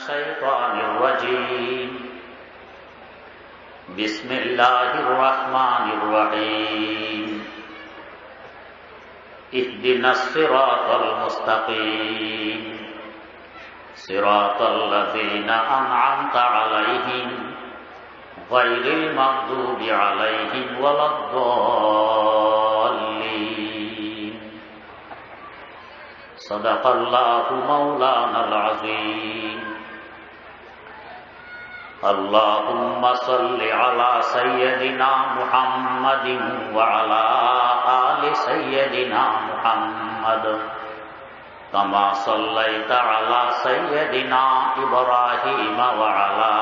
الشيطان الرجيم بسم الله الرحمن الرحيم اهدنا الصراط المستقيم صراط الذين أنعمت عليهم غير المغضوب عليهم ولا الضالين صدق الله مولانا العظيم اللهم صل على سيدنا محمد وعلى آل سيدنا محمد كما صليت على سيدنا إبراهيم وعلى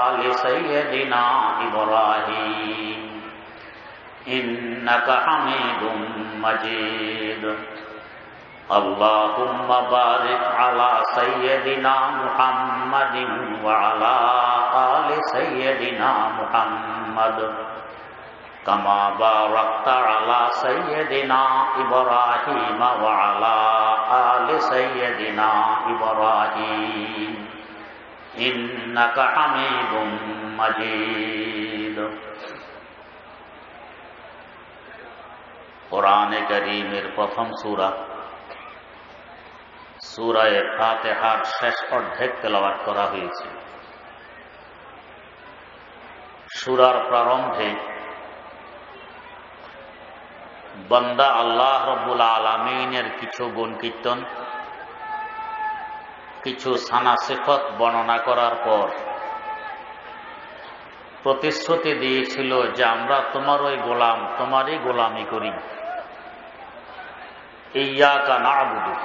آل سيدنا إبراهيم إنك حميد مجيد اللهم بارك على سيدنا محمد وعلى آل سيدنا محمد كما باركت على سيدنا إبراهيم وعلى آل سيدنا إبراهيم إنك حميد مجيد قرآن কারীমের প্রথম সূরা সূরা ফাতিহার শেষ অর্ধেক তেলাওয়াত করা হয়েছে। সূরার প্রারম্ভে বান্দা আল্লাহ রাব্বুল আলামিনের কিছু গুণ কীর্তন, কিছু সানা সিফত বর্ণনা করার পর প্রতিশ্রুতি দিয়েছিল যে আমরা তোমারই গোলাম, তোমারই গোলামি করি। ইয়্যাকা না'বুদু,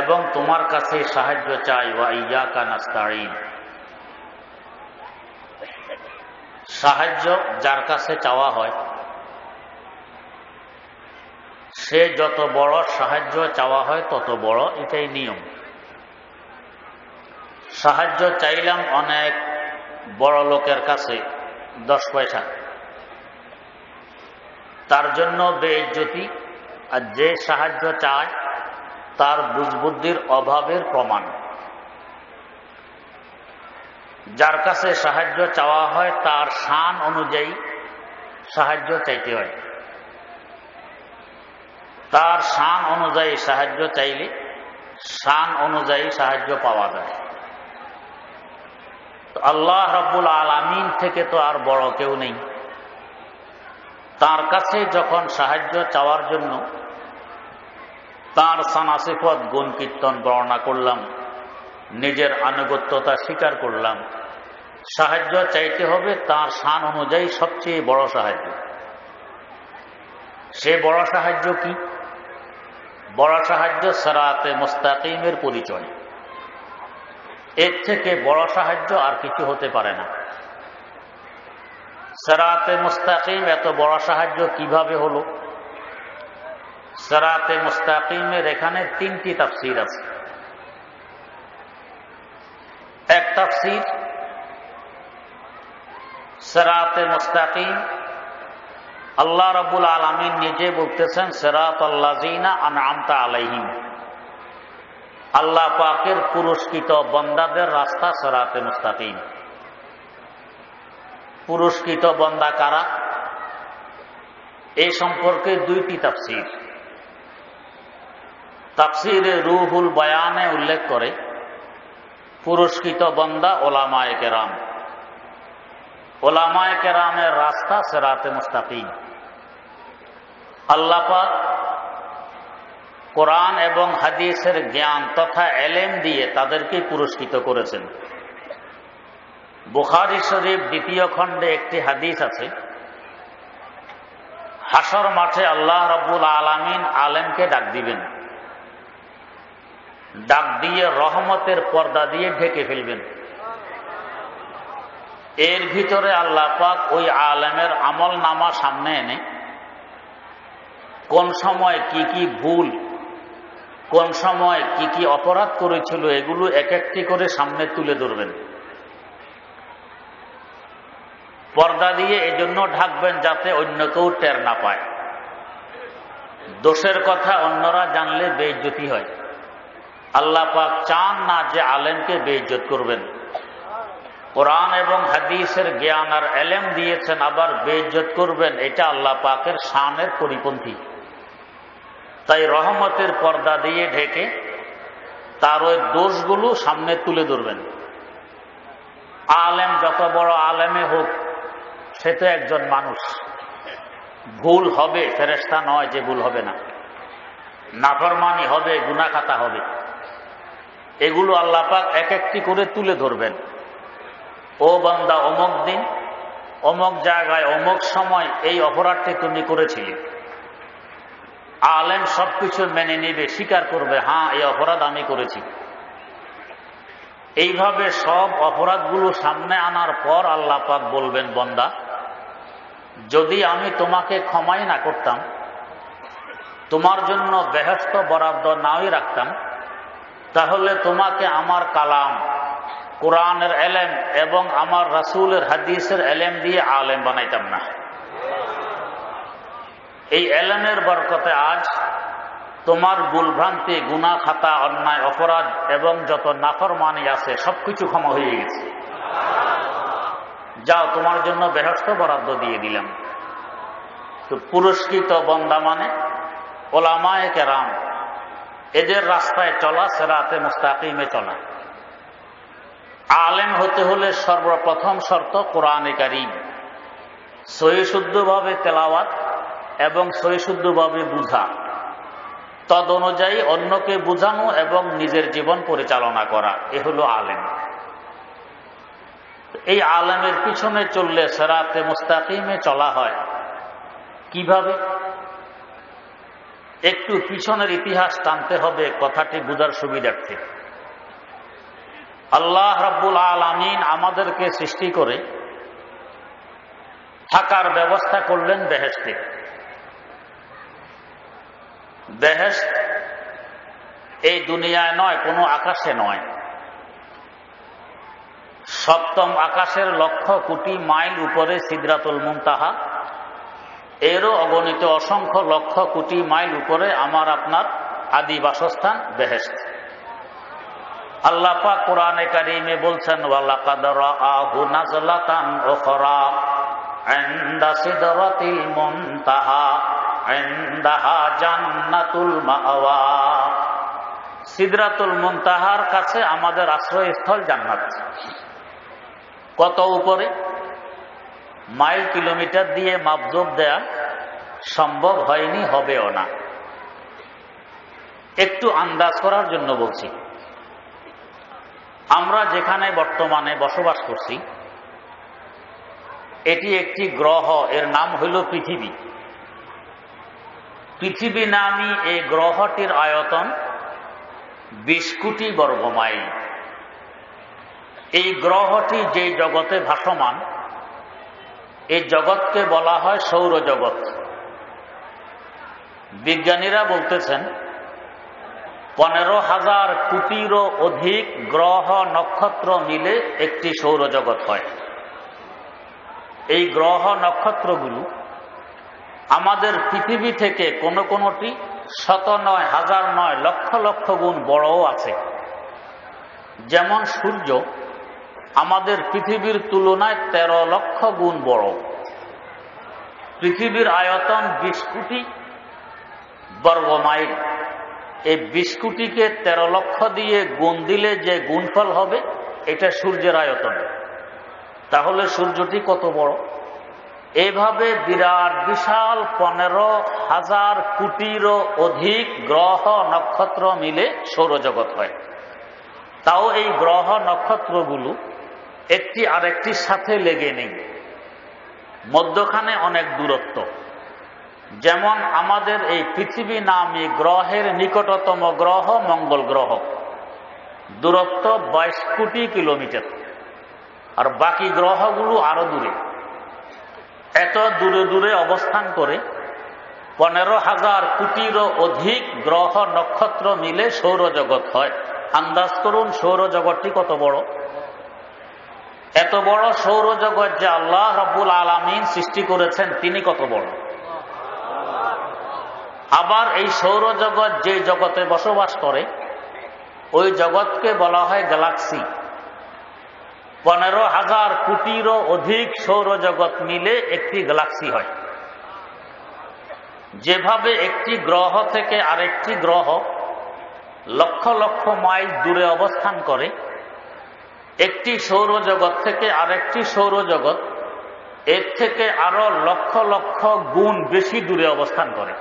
এবং তোমার কাছে সাহায্য চাই। ওয়া ইয়্যাকা নাস্তাঈন, সাহায্য যার কাছে চাওয়া হয় সে যত বড় সাহায্য চাওয়া হয় তত বড়, এটাই নিয়ম। সাহায্য চাইলাম অনেক বড় লোকের কাছে 10 পয়সা, তার জন্য বেইজ্জতি, আর যে সাহায্য চায় তার বুঝবুদ্ধির অভাবের প্রমাণ। যার কাছে সাহায্য চাওয়া হয় তার শান অনুযায়ী সাহায্য চাইতে হয়। তার শান অনুযায়ী সাহায্য চাইলে শান অনুযায়ী সাহায্য পাওয়া যায়। আল্লাহ রাব্বুল আলামিন থেকে তো আর বড় কেউ নেই। তার কাছে যখন সাহায্য চাওয়ার জন্য তার সানা সিফত গুণ কীর্তন বর্ণনা করলাম, নিজের আনুগত্যতা স্বীকার করলাম, সাহায্য চাইতে হবে তার শান অনুযায়ী সবচেয়ে বড় সাহায্য। সে বড় সাহায্য কি? বড় সাহায্য সিরাতে মুস্তাকিমের পরিচয়। এর থেকে বড় সাহায্য আর কিছু হতে পারে না। সিরাতে মুস্তাকিম এত বড় সাহায্য কিভাবে হলো? সিরাতে মুস্তাকিমের এখানে 3টি তাফসীর আছে। এক তাফসীর, সিরাতে মুস্তাকিম আল্লাহ রাব্বুল আলামিন নিজে বলতেছেন সিরাতাল্লাযীনা আন'আমতা আলাইহিম, আল্লাহ পাকের পুরস্কৃত বান্দাদের রাস্তা সিরাতে মুস্তাকিম। পুরস্কৃত বান্দা কারা? এই সম্পর্কে 2টি তাফসীর। তাফসীরে রুহুল বয়ানে উল্লেখ করে পুরস্কৃত বান্দা উলামায়ে কেরাম। উলামায়ে কেরামের রাস্তা সিরাতে মুস্তাকিম। আল্লাহ পাক কোরআন এবং হাদিসের জ্ঞান তথা এলেম দিয়ে তাদেরকে পুরস্কৃত করেছেন। বুখারী শরীফ 2য় খণ্ডে একটি হাদিস আছে, হাসর মাঠে আল্লাহ রাব্বুল আলামিন আলেমকে ডাক দিবেন, ডাক দিয়ে রহমতের পর্দা দিয়ে ঢেকে ফেলবেন। এর ভিতরে আল্লাহ পাক ওই আলেমের আমল নামা সামনে এনে কোন সময় কি কি ভুল, কোন সময় কি কি অপরাধ করেছিল এগুলো এক একটি করে সামনে তুলে ধরবেন। পর্দা দিয়ে এজন্য ঢাকবেন যাতে অন্য কেউ টের না পায়। দোষের কথা অন্যরা জানলে বেইজ্জতি হয়, আল্লাহ পাক চান না যে আলেমকে বেইজ্জত করবেন। কোরআন এবং হাদিসের জ্ঞান আর এলেম দিয়েছেন, আবার বেইজ্জত করবেন, এটা আল্লাহ পাকের শানের পরিপন্থী। তাই রহমতের পর্দা দিয়ে ঢেকে তার ওই দোষগুলো সামনে তুলে ধরবেন। আলেম যত বড় আলেমে হোক, সে তো একজন মানুষ, ভুল হবে, ফেরেশতা নয় যে ভুল হবে না, নাফরমানি হবে, গুনাহ খাতা হবে। এগুলো আল্লাহ পাক এক একটি করে তুলে ধরবেন। ও বান্দা, অমুক দিন অমুক জায়গায় অমুক সময় এই অপরাধটি তুমি করেছিলে। আলেম সবকিছু মেনে নেবে, স্বীকার করবে, হ্যাঁ এই অপরাধ আমি করেছি। এইভাবে সব অপরাধগুলো সামনে আনার পর আল্লাহ পাক বলবেন, বান্দা, যদি আমি তোমাকে ক্ষমাই না করতাম, তোমার জন্য বেহেশত বরাদ্দ নাই রাখতাম, তাহলে তোমাকে আমার কালাম, কোরআনের এলেম এবং আমার রাসূলের হাদিসের এলেম দিয়ে আলেম বানাইতাম না। এই এলেমের বরকতে আজ তোমার ভুলভ্রান্তি, গুনাহ খাতা, অন্যায়, অপরাধ এবং যত নাফরমানি আছে সবকিছু ক্ষমা হয়ে গেছে। যাও, তোমার জন্য বেহেশত বরাদ্দ দিয়ে দিলাম। তো পুরস্কৃত বান্দা মানে ওলামায়ে কেরাম, এদের রাস্তায় চলা, সিরাতে মুস্তাকিমে চলা। আলেম হতে হলে সর্বপ্রথম শর্ত কোরআনে কারীম সহিশুদ্ধভাবে তেলাওয়াত এবং সহিশুদ্ধভাবে বুঝা, তদ অনুযায়ী অন্যকে বুঝানো এবং নিজের জীবন পরিচালনা করা, এ হলো আলেম। এই আলেমের পিছনে চললে সিরাতে মুস্তাকিমে চলা হয় কিভাবে? একটু পিছনের ইতিহাস টানতে হবে কথাটি বুঝার সুবিধার্থে। আল্লাহ রাব্বুল আলামিন আমাদেরকে সৃষ্টি করে থাকার ব্যবস্থা করলেন বেহেশতে। বেহেশত এই দুনিয়ায় নয়, কোনো আকাশে নয়, সপ্তম আকাশের লক্ষ কোটি মাইল উপরে সিদরাতুল মুনতাহা, এরও অগণিত অসংখ্য লক্ষ কোটি মাইল উপরে আমার আপনার আদি বাসস্থান বেহেশত। আল্লাহ পাক কোরআনে কারীমে বলছেন, ওয়ালাকাদ রাআহু নাজলাতান উখরা ইনদা সিদরাতিল মুনতাহা ইনদাহা জান্নাতুল মাওয়া। সিদরাতুল মুনতাহার কাছে আমাদের আশ্রয়স্থল জান্নাত। কত উপরে? মাইল কিলোমিটার দিয়ে মাপজোপ দেয়া সম্ভব হয়নি, হবেও না। একটু আন্দাজ করার জন্য বলছি, আমরা যেখানে বর্তমানে বসবাস করছি এটি একটি গ্রহ, এর নাম হইল পৃথিবী। পৃথিবী নামী এই গ্রহটির আয়তন 20 কোটি বর্গ মাইল। এই গ্রহটি যেই জগতে ভাসমান, এই জগৎকে বলা হয় সৌরজগৎ। বিজ্ঞানীরা বলতেছেন 15,000 কোটিরও অধিক গ্রহ নক্ষত্র মিলে একটি সৌরজগৎ হয়। এই গ্রহ নক্ষত্রগুলো আমাদের পৃথিবী থেকে কোনো কোনোটি শত নয়, হাজার নয়, লক্ষ লক্ষ গুণ বড়ও আছে। যেমন সূর্য আমাদের পৃথিবীর তুলনায় 13 লক্ষ গুণ বড়। পৃথিবীর আয়তন 20 কোটি বর্গ মাইল। এই 20 কোটিকে 13 লক্ষ দিয়ে গুণ দিলে যে গুণফল হবে, এটা সূর্যের আয়তন। তাহলে সূর্যটি কত বড়? এভাবে বিরাট বিশাল 15,000 কোটিরও অধিক গ্রহ নক্ষত্র মিলে সৌরজগৎ হয়। তাও এই গ্রহ নক্ষত্রগুলো একটি আরেকটির সাথে লেগে নেই, মধ্যখানে অনেক দূরত্ব। যেমন আমাদের এই পৃথিবী নামী গ্রহের নিকটতম গ্রহ মঙ্গল গ্রহ, দূরত্ব 22 কোটি কিলোমিটার, আর বাকি গ্রহগুলো আরো দূরে। এত দূরে দূরে অবস্থান করে 15,000 কোটিরও অধিক গ্রহ নক্ষত্র মিলে সৌরজগৎ হয়। আন্দাজ করুন সৌরজগৎটি কত বড়। এত বড় সৌরজগৎ যে আল্লাহ রাব্বুল আলামিন সৃষ্টি করেছেন, তিনি কত বড়। আবার এই সৌরজগৎ যে জগতে বসবাস করে, ওই জগৎকে বলা হয় গ্যালাক্সি। 15,000 কোটিরও অধিক সৌরজগৎ মিলে একটি গ্যালাক্সি হয়। যেভাবে একটি গ্রহ থেকে আরেকটি গ্রহ লক্ষ লক্ষ মাইল দূরে অবস্থান করে, একটি সৌরজগৎ থেকে আরেকটি সৌরজগৎ এর থেকে আরো লক্ষ লক্ষ গুণ বেশি দূরে অবস্থান করে।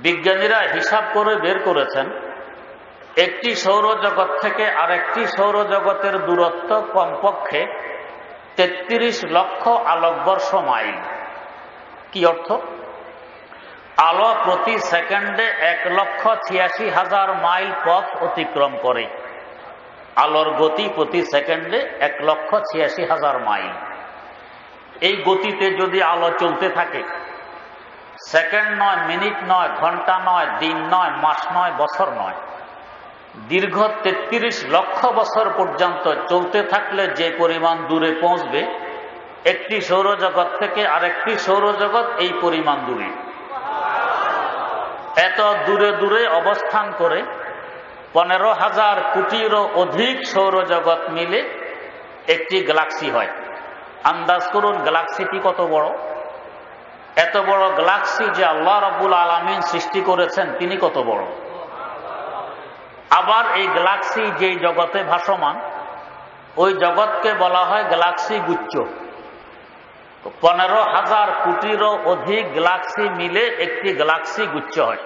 বিজ্ঞানীরা হিসাব করে বের করেছেন, একটি সৌরজগৎ থেকে আরেকটি সৌরজগতের দূরত্ব কমপক্ষে 33 লক্ষ আলোকবর্ষ মাইল। কি অর্থ? আলো প্রতি সেকেন্ডে 1,86,000 মাইল পথ অতিক্রম করে। আলোর গতি প্রতি সেকেন্ডে 1,86,000 মাইল। এই গতিতে যদি আলো চলতে থাকে, সেকেন্ড নয়, মিনিট নয়, ঘন্টা নয়, দিন নয়, মাস নয়, বছর নয়, দীর্ঘ 33 লক্ষ বছর পর্যন্ত চলতে থাকলে যে পরিমাণ দূরে পৌঁছবে, একটি সৌরজগৎ থেকে আরেকটি সৌরজগৎ এই পরিমাণ দূরে। এত দূরে দূরে অবস্থান করে 15,000 কোটিরও অধিক সৌরজগৎ মিলে একটি গ্যালাক্সি হয়। আন্দাজ করুন গ্যালাক্সিটি কত বড়। এত বড় গ্যালাক্সি যে আল্লাহ রাব্বুল আলামিন সৃষ্টি করেছেন, তিনি কত বড়। আবার এই গ্যালাক্সি যেই জগতে ভাসমান, ওই জগৎকে বলা হয় গ্যালাক্সি গুচ্ছ। 15,000 কোটিরও অধিক গ্যালাক্সি মিলে একটি গ্যালাক্সি গুচ্ছ হয়।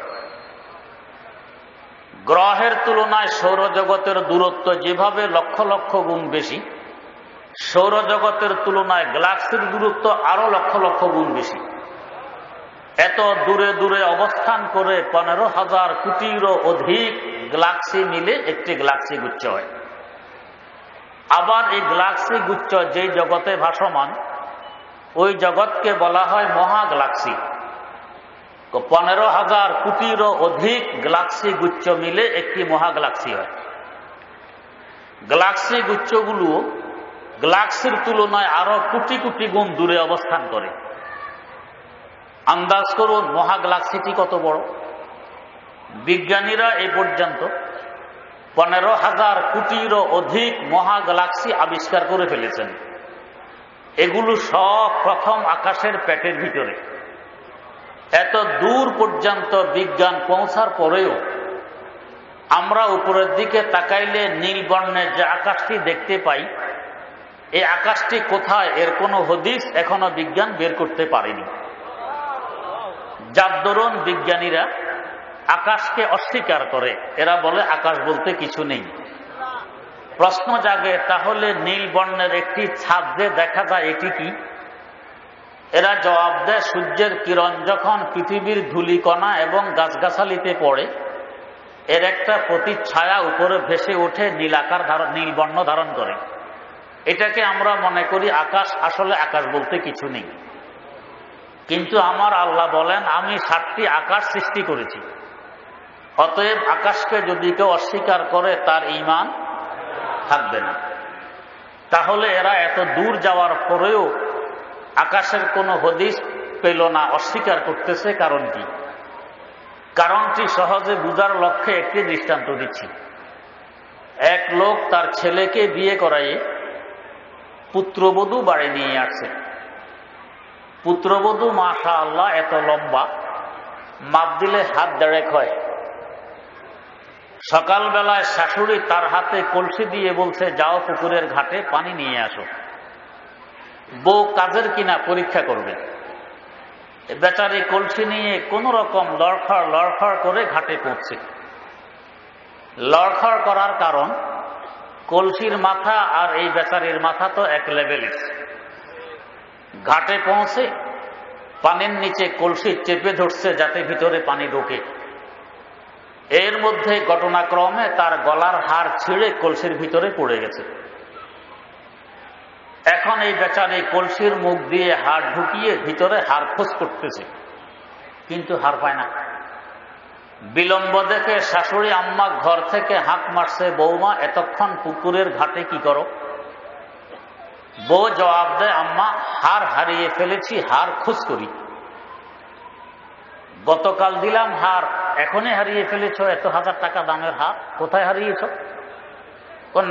গ্রহের তুলনায় সৌরজগতের দূরত্ব যেভাবে লক্ষ লক্ষ গুণ বেশি, সৌরজগতের তুলনায় গ্যালাক্সির দূরত্ব আরো লক্ষ লক্ষ গুণ বেশি। এত দূরে দূরে অবস্থান করে 15,000 কোটিরও অধিক গ্যালাক্সি মিলে একটি গ্যালাক্সি গুচ্ছ হয়। আবার এই গ্যালাক্সি গুচ্ছ যেই জগতে ভাসমান, ওই জগৎকে বলা হয় মহা গ্যালাক্সি। 15,000 কোটিরও অধিক গ্যালাক্সি গুচ্ছ মিলে একটি মহা গ্যালাক্সি হয়। গ্যালাক্সি গুচ্ছগুলো গ্যালাক্সির তুলনায় আরো কোটি কোটি গুণ দূরে অবস্থান করে। আন্দাজ করুন মহা গ্যালাক্সিটি কত বড়। বিজ্ঞানীরা এ পর্যন্ত 15,000 কোটিরও অধিক মহা গ্যালাক্সি আবিষ্কার করে ফেলেছেন। এগুলো সব প্রথম আকাশের পেটের ভিতরে। এত দূর পর্যন্ত বিজ্ঞান পৌঁছার পরেও আমরা উপরের দিকে তাকাইলে নীল বর্ণের যে আকাশটি দেখতে পাই, এই আকাশটি কোথায় এর কোনো হদিস এখনো বিজ্ঞান বের করতে পারেনি। যার দরুন বিজ্ঞানীরা আকাশকে অস্বীকার করে। এরা বলে আকাশ বলতে কিছু নেই। প্রশ্ন জাগে, তাহলে নীল বর্ণের একটি ছাদ যে দেখা যায়, এটি কি? এরা জবাব দেয়, সূর্যের কিরণ যখন পৃথিবীর ধূলিকণা এবং গাছগাছালিতে পড়ে, এর একটা প্রতিচ্ছায়া উপরে ভেসে ওঠে, নীল বর্ণ ধারণ করে। এটাকে আমরা মনে করি আকাশ। আসলে আকাশ বলতে কিছু নেই। কিন্তু আমার আল্লাহ বলেন, আমি 7টি আকাশ সৃষ্টি করেছি। অতএব আকাশকে যদি কেউ অস্বীকার করে, তার ঈমান থাকবে না। তাহলে এরা এত দূর যাওয়ার পরেও আকাশের কোনো হদিস পেল না, অস্বীকার করতেছে। কারণ কি? কারণটি সহজে বুঝার লক্ষ্যে একটি দৃষ্টান্ত দিচ্ছি। এক লোক তার ছেলেকে বিয়ে করাইয়ে পুত্রবধূ বাড়ি নিয়ে আসছে। পুত্রবধূ মাশাআল্লাহ এত লম্বা, মাপ দিলে হাত 1.5 হয়। সকালবেলায় শাশুড়ি তার হাতে কলসি দিয়ে বলছে, যাও পুকুরের ঘাটে পানি নিয়ে আসো। বউ কাজের কিনা পরীক্ষা করবে। বেচারি কলসি নিয়ে কোন রকম লড়খড় করে ঘাটে পৌঁছে। লড়খড় করার কারণ, কলসির মাথা আর এই বেচারির মাথা তো এক লেভেলের। ঘাটে পৌঁছে পানির নিচে কলসি চেপে ধরছে যাতে ভিতরে পানি ঢোকে। এর মধ্যে ঘটনাক্রমে তার গলার হার ছিঁড়ে কলসির ভিতরে পড়ে গেছে। এখন এই বেচারি কলসির মুখ দিয়ে হাড় ঢুকিয়ে ভিতরে হাড় খোঁজ করতেছে, কিন্তু হাড় পায় না। বিলম্ব দেখে শাশুড়ি আম্মা ঘর থেকে হাঁক মারছে, বৌমা এতক্ষণ পুকুরের ঘাটে কি করো? বউ জবাব দেয়, আম্মা হাড় হারিয়ে ফেলেছি, হাড় খোঁজ করি। গতকাল দিলাম হাড়, এখনই হারিয়ে ফেলেছ? এত হাজার টাকা দামের হার কোথায় হারিয়েছ?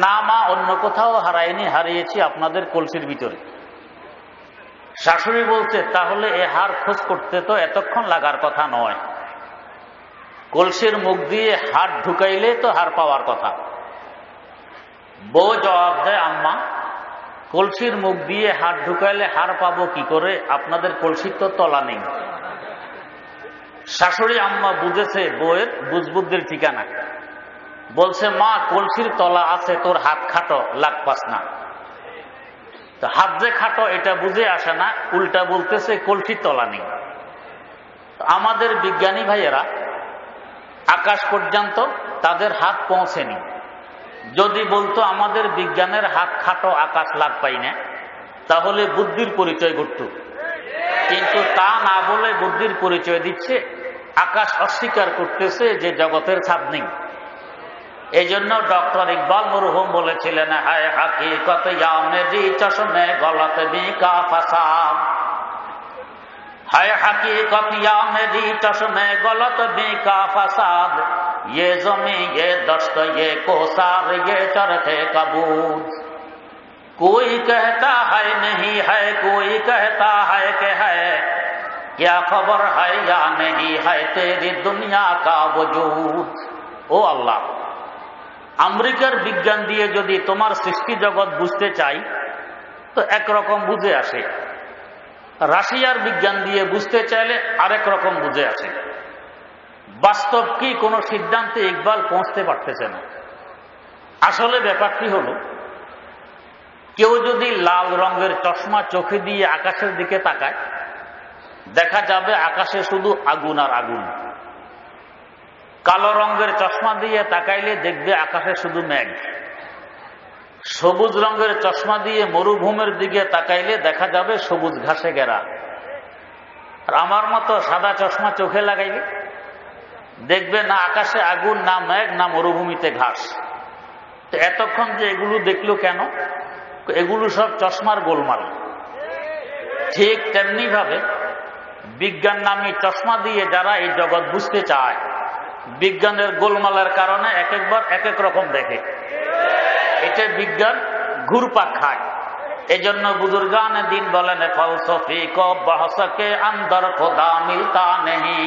না মা, অন্য কোথাও হারাইনি, হারিয়েছি আপনাদের কলসির ভিতরে। শাশুড়ি বলছে, তাহলে এ হার খোঁজ করতে তো এতক্ষণ লাগার কথা নয়, কলসির মুখ দিয়ে হাত ঢুকাইলে তো হার পাওয়ার কথা। বউ জবাব দেয়, আম্মা কলসির মুখ দিয়ে হাত ঢুকাইলে হার পাবো কি করে, আপনাদের কলসির তো তলা নেই। শাশুড়ি আম্মা বুঝেছে বউয়ের বুঝবুদ্ধির ঠিকানা, বলছে, মা কলসির তলা আছে, তোর হাত খাটো, লাগ পাস না। তো হাত যে খাটো এটা বুঝে আসে না, উল্টা বলতেছে কলসির তলা নেই। আমাদের বিজ্ঞানী ভাইয়েরা আকাশ পর্যন্ত তাদের হাত পৌঁছেনি। যদি বলতো আমাদের বিজ্ঞানের হাত খাটো, আকাশ লাগ পাই না, তাহলে বুদ্ধির পরিচয় ঘটত। কিন্তু তা না বলে বুদ্ধির পরিচয় দিচ্ছে, আকাশ অস্বীকার করতেছে যে জগতের ছাদ নেই। এই জন্য ডক্টর ইকবাল মরহুম বলেছিলেন, হায় হাকিকত ইয়া মেরি চশমে গলত বি কা ফাসাদ, হায় হাকিকত ইয়া মেরি চশমে গলত বি কা ফাসাদ, ये जमी ये दस्त ये कोसार ये चरखे कबूत, कोई कहता है नहीं है, कोई कहता है कि है, क्या खबर है या नहीं है तेरी दुनिया का वजूद। ও আল্লাহ, আমেরিকার বিজ্ঞান দিয়ে যদি তোমার সৃষ্টি জগৎ বুঝতে চাই তো একরকম বুঝে আসে, রাশিয়ার বিজ্ঞান দিয়ে বুঝতে চাইলে আরেক রকম বুঝে আসে। বাস্তব কি কোনো সিদ্ধান্তে ইকবাল পৌঁছতে পারতেছে না। আসলে ব্যাপারটি হলো, কেউ যদি লাল রঙের চশমা চোখে দিয়ে আকাশের দিকে তাকায়, দেখা যাবে আকাশে শুধু আগুন আর আগুন। কালো রঙের চশমা দিয়ে তাকাইলে দেখবে আকাশে শুধু মেঘ। সবুজ রঙের চশমা দিয়ে মরুভূমির দিকে তাকাইলে দেখা যাবে সবুজ ঘাসে ঘেরা। আর আমার মতো সাদা চশমা চোখে লাগাইলে দেখবে না আকাশে আগুন, না মেঘ, না মরুভূমিতে ঘাস। তো এতক্ষণ যে এগুলো দেখলো কেন? এগুলো সব চশমার গোলমাল। ঠিক তেমনি ভাবে বিজ্ঞান নামী চশমা দিয়ে যারা এই জগৎ বুঝতে চায়, বিজ্ঞানের গোলমালের কারণে এক একবার এক এক রকম দেখে। এটা বিজ্ঞান ঘুরপাক খায়। এই জন্য বুজুর্গানে দিন বলেন, ফলসফি কো বহসকে अंदर खुदा मिलता नहीं,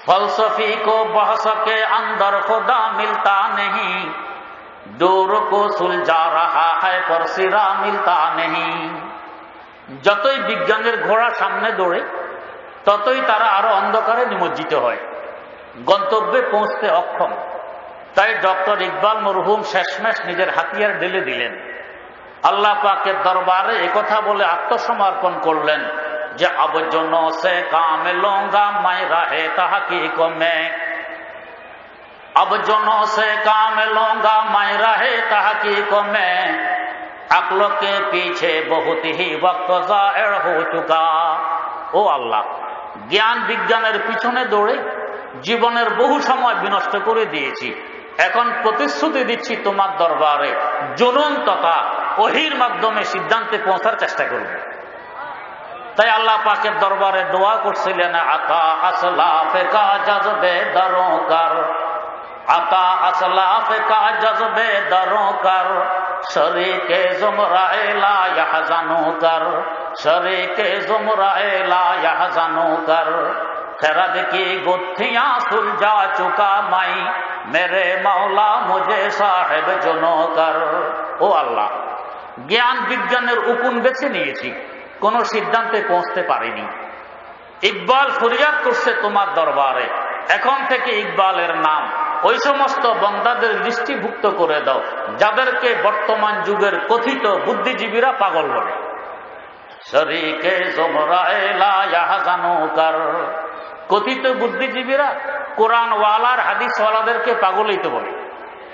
फलसफी को बहस के अंदर खुदा मिलता नहीं, दूर को सुलझा रहा है पर सिरा मिलता नहीं। যতই বিজ্ঞানের ঘোড়া সামনে দৌড়ে ততই তারা আরো অন্ধকারে নিমজ্জিত হয়, গন্তব্যে পৌঁছতে অক্ষম। তাই ডক্টর ইকবাল মরহুম শেষমেশ নিজের হাতিয়ার ঢেলে দিলেন, আল্লাহ পাকের দরবারে একথা বলে আত্মসমর্পণ করলেন যে अब जनों से काम लूंगा मैं रहे तहकीक में, अब जनों से काम लूंगा मैं रहे तहकीक में, अक्ल के पीछे बहुत ही वक्त जाहिर हो चुका। ও আল্লাহ, জ্ঞান বিজ্ঞানের পিছনে দৌড়ে জীবনের বহু সময় বিনষ্ট করে দিয়েছি। এখন প্রতিশ্রুতি দিচ্ছি তোমার দরবারে জুনুন তথা ওহীর মাধ্যমে সিদ্ধান্তে পৌঁছার চেষ্টা করব। তাই আল্লাহ পাকের দরবারে দোয়া করছিলেন, আতা আসলাফে কা জজবে দরো কর, আতা আসলাফে কা জজবে দরো কর, শরীকে জুমরায়ে লা ইয়াহজানু কর, শরীকে জুমরায়ে লা ইয়াহজানু কর, खरद की गुत्थियां सुलझा चुका मैं, मेरे मौला मुझे साहेब जुनो कर। ও আল্লাহ, জ্ঞান বিজ্ঞানের উকুন বেছে নিয়েছি, কোন সিদ্ধান্তে পৌঁছতে পারিনি। ইকবাল ফরিয়াদ করছে তোমার দরবারে, এখন থেকে ইকবালের নাম ওই সমস্ত বন্দাদের দৃষ্টিভুক্ত করে দাও যাদেরকে বর্তমান যুগের কথিত বুদ্ধিজীবীরা পাগল বলে। শরীকে জুমরায়ে লা ইয়াহজানু কর, কথিত বুদ্ধিজীবীরা কোরআনওয়ালার হাদিসওয়ালাদেরকে পাগলই তো বলে।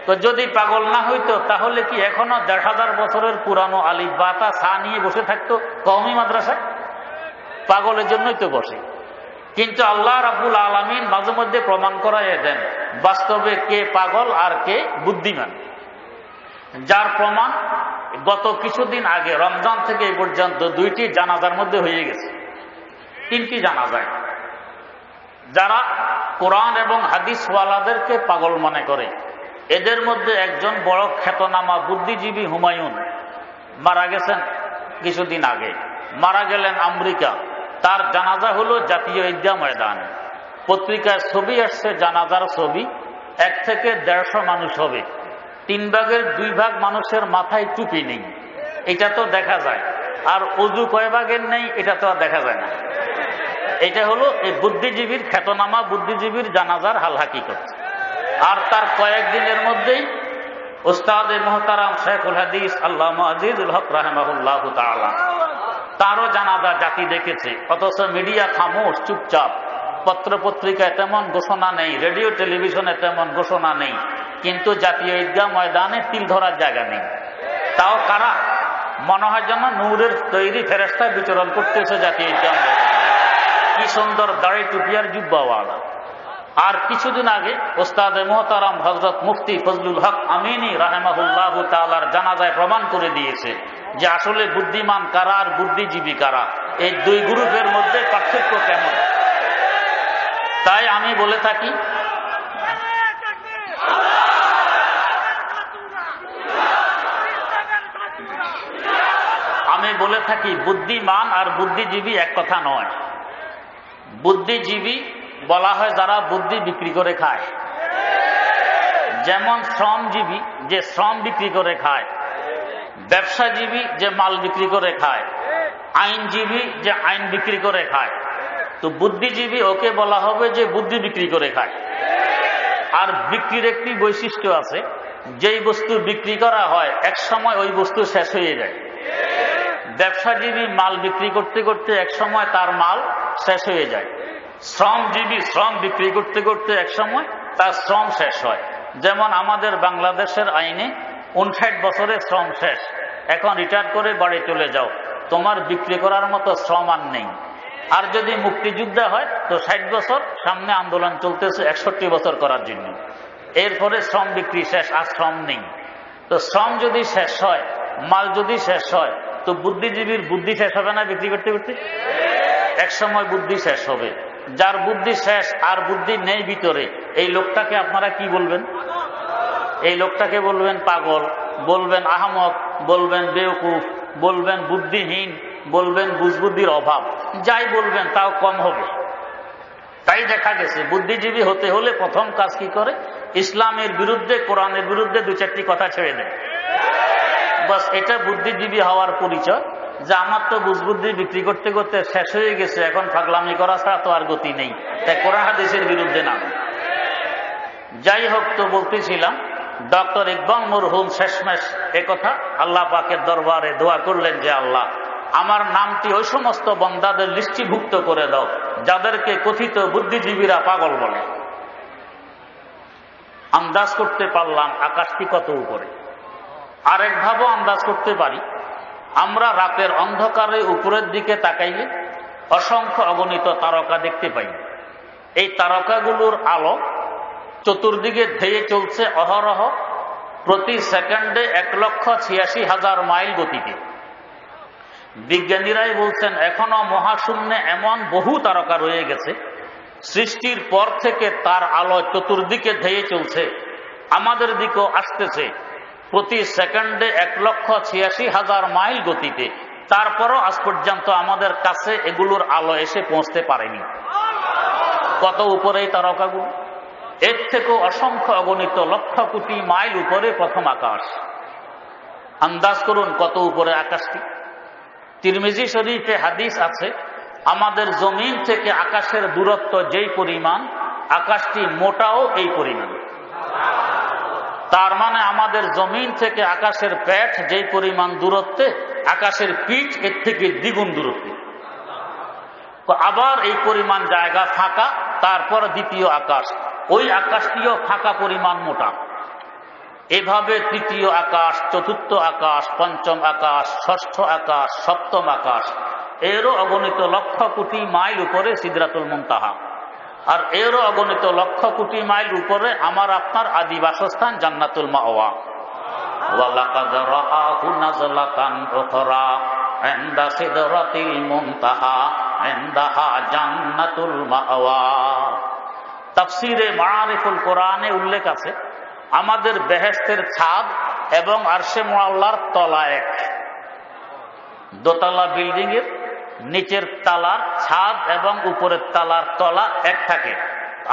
তো যদি পাগল না হইতো তাহলে কি এখনো ১,৫০০ বছরের পুরানো আলিফ বা তা সা নিয়ে বসে থাকতো কওমি মাদ্রাসায়? পাগলের জন্যই তো বসে। কিন্তু আল্লাহ রাব্বুল আলামিন মাঝে মধ্যে প্রমাণ করাইয়া দেন বাস্তবে কে পাগল আর কে বুদ্ধিমান। যার প্রমাণ গত কিছুদিন আগে রমজান থেকে এই পর্যন্ত ২টি জানাজার মধ্যে হয়ে গেছে, ৩টি জানাজায়। যারা কোরআন এবং হাদিসওয়ালাদেরকে পাগল মনে করে। এদের মধ্যে একজন বড় খ্যাতনামা বুদ্ধিজীবী হুমায়ুন মারা গেছেন কিছুদিন আগে, মারা গেলেন আমেরিকা। তার জানাজা হলো জাতীয় ঈদগাহ ময়দানে। পত্রিকায় ছবি আসছে, জানাজার ছবি। 1 থেকে 150 মানুষ হবে। 3 ভাগের 2 ভাগ মানুষের মাথায় টুপি নেই, এটা তো দেখা যায়। আর অজু কয় ভাগের নেই, এটা তো আর দেখা যায় না। এটা হলো এই বুদ্ধিজীবীর, খ্যাতনামা বুদ্ধিজীবীর জানাজার হাল হাকিকত। আর তার কয়েকদিনের মধ্যেই উস্তাদে মুহতারাম শেখুল হাদিস আল্লামা আজিজুল হক রাহিমাহুল্লাহু তাআলা, তারও জানাজা জাতি দেখেছে। অথচ মিডিয়া খামোশ, চুপচাপ। পত্র পত্রিকায় তেমন ঘোষণা নেই, রেডিও টেলিভিশনে তেমন ঘোষণা নেই, কিন্তু জাতীয় ঈদগাহ ময়দানে তিল ধরার জায়গা নেই। তাও কারা? মনে হয় যেন নূরের তৈরি ফেরেশতা বিচরণ করতেছে জাতীয় ঈদগাহ ময়দানে। কি সুন্দর দাড়ি টুপিয়ার জুব্বাওয়ালা। আর কিছুদিন আগে ওস্তাদে মুহতারাম হযরত মুফতি ফজলুল হক আমিনী রাহিমাহুল্লাহু তাআলার জানাজায় প্রমাণ করে দিয়েছে যে আসলে বুদ্ধিমান কারা আর বুদ্ধিজীবী কারা, এই 2 গ্রুপের মধ্যে পার্থক্য কেমন। তাই আমি বলে থাকি বুদ্ধিমান আর বুদ্ধিজীবী এক কথা নয়। বুদ্ধিজীবী বলা হয় যারা বুদ্ধি বিক্রি করে খায়, যেমন শ্রমজীবী যে শ্রম বিক্রি করে খায়, ব্যবসাজীবী যে মাল বিক্রি করে খায়, আইনজীবী যে আইন বিক্রি করে খায়। তো বুদ্ধিজীবী ওকে বলা হবে যে বুদ্ধি বিক্রি করে খায়। আর বিক্রির একটি বৈশিষ্ট্য আছে, যেই বস্তু বিক্রি করা হয় এক সময় ওই বস্তু শেষ হয়ে যায়। ব্যবসাজীবী মাল বিক্রি করতে করতে এক সময় তার মাল শেষ হয়ে যায়। শ্রমজীবী শ্রম বিক্রি করতে করতে এক সময় তার শ্রম শেষ হয়। যেমন আমাদের বাংলাদেশের আইনে 59 বছরে শ্রম শেষ, এখন রিটায়ার করে বাড়ি চলে যাও, তোমার বিক্রি করার মতো শ্রম আর নেই। আর যদি মুক্তিযুদ্ধ হয় তো 60 বছর, সামনে আন্দোলন চলতেছে 61 বছর করার জন্য। এরপরে শ্রম বিক্রি শেষ, আর শ্রম নেই। তো শ্রম যদি শেষ হয়, মাল যদি শেষ হয়, তো বুদ্ধিজীবীর বুদ্ধি শেষ হবে না বিক্রি করতে করতে? এক সময় বুদ্ধি শেষ হবে। যার বুদ্ধি শেষ আর বুদ্ধি নেই ভিতরে, এই লোকটাকে আপনারা কি বলবেন? এই লোকটাকে বলবেন পাগল, বলবেন আহমক, বলবেন বেওকুফ, বলবেন বুদ্ধিহীন, বলবেন বুঝবুদ্ধির অভাব। যাই বলবেন তাও কম হবে। তাই দেখা গেছে বুদ্ধিজীবী হতে হলে প্রথম কাজ কি করে? ইসলামের বিরুদ্ধে, কোরআনের বিরুদ্ধে 2-4টি কথা ছেড়ে দেয়। বাস, এটা বুদ্ধিজীবী হওয়ার পরিচয়। যে আমার তো বুঝবুদ্ধি বিক্রি করতে করতে শেষ হয়ে গেছে, এখন পাগলামি করা ছাড়া তো আর গতি নেই, তাই কোরআন হাদিসের বিরুদ্ধে না। যাই হোক, তো বলতেছিলাম ডক্টর ইকবাল মরহুম শেষমেশ একথা আল্লাহ পাকের দরবারে দোয়া করলেন যে আল্লাহ, আমার নামটি ওই সমস্ত বন্দাদের লিস্টিভুক্ত করে দাও যাদেরকে কথিত বুদ্ধিজীবীরা পাগল বলে। আন্দাজ করতে পারলাম আকাশটি কত উপরে। আরেকভাবেও আন্দাজ করতে পারি, আমরা রাতের অন্ধকারে উপরের দিকে তাকাইলে অসংখ্য অগণিত তারকা দেখতে পাই। এই তারকাগুলোর আলো চতুর্দিকে ধেয়ে চলছে অহরহ, প্রতি সেকেন্ডে 1,86,000 মাইল গতিতে। বিজ্ঞানীরাই বলছেন এখনো মহাশূন্যে এমন বহু তারকা রয়ে গেছে, সৃষ্টির পর থেকে তার আলো চতুর্দিকে ধেয়ে চলছে, আমাদের দিকেও আসতেছে প্রতি সেকেন্ডে 1,86,000 মাইল গতিতে। তারপরও আজ পর্যন্ত আমাদের কাছে এগুলোর আলো এসে পৌঁছতে পারেনি। কত উপরে এই তারকাগুলো! এর থেকেও অসংখ্য অগণিত লক্ষ কোটি মাইল উপরে প্রথম আকাশ। আন্দাজ করুন কত উপরে আকাশটি। তিরমিজি শরীফে হাদিস আছে, আমাদের জমিন থেকে আকাশের দূরত্ব যেই পরিমাণ, আকাশটি মোটাও এই পরিমাণ। তার মানে আমাদের জমিন থেকে আকাশের পেট যেই পরিমাণ দূরত্বে, আকাশের পিঠ এর থেকে দ্বিগুণ দূরত্বে। আবার এই পরিমাণ জায়গা ফাঁকা, তারপর দ্বিতীয় আকাশ, ওই আকাশটিও ফাঁকা পরিমাণ মোটা। এভাবে তৃতীয় আকাশ, চতুর্থ আকাশ, পঞ্চম আকাশ, ষষ্ঠ আকাশ, সপ্তম আকাশ, এরও অগণিত লক্ষ কোটি মাইল উপরে সিদরাতুল মুনতাহা। আর এরও অগণিত লক্ষ কোটি মাইল উপরে আমার আপনার আদি বাসস্থান জান্নাতুল মাওয়া। ওয়ালাকাদ রাআহু নাযলাতান উখরা ইনদা সিদরাতিল মুনতাহা ইনদাহা জান্নাতুল মাওয়া। তাফসিরে মাআরিফুল কোরআনে উল্লেখ আছে, আমাদের বেহেশতের ছাদ এবং আরশে মুআল্লার তলা এক। দোতলা বিল্ডিং এর নিচের তালার ছাদ এবং উপরের তালার তলা এক থাকে।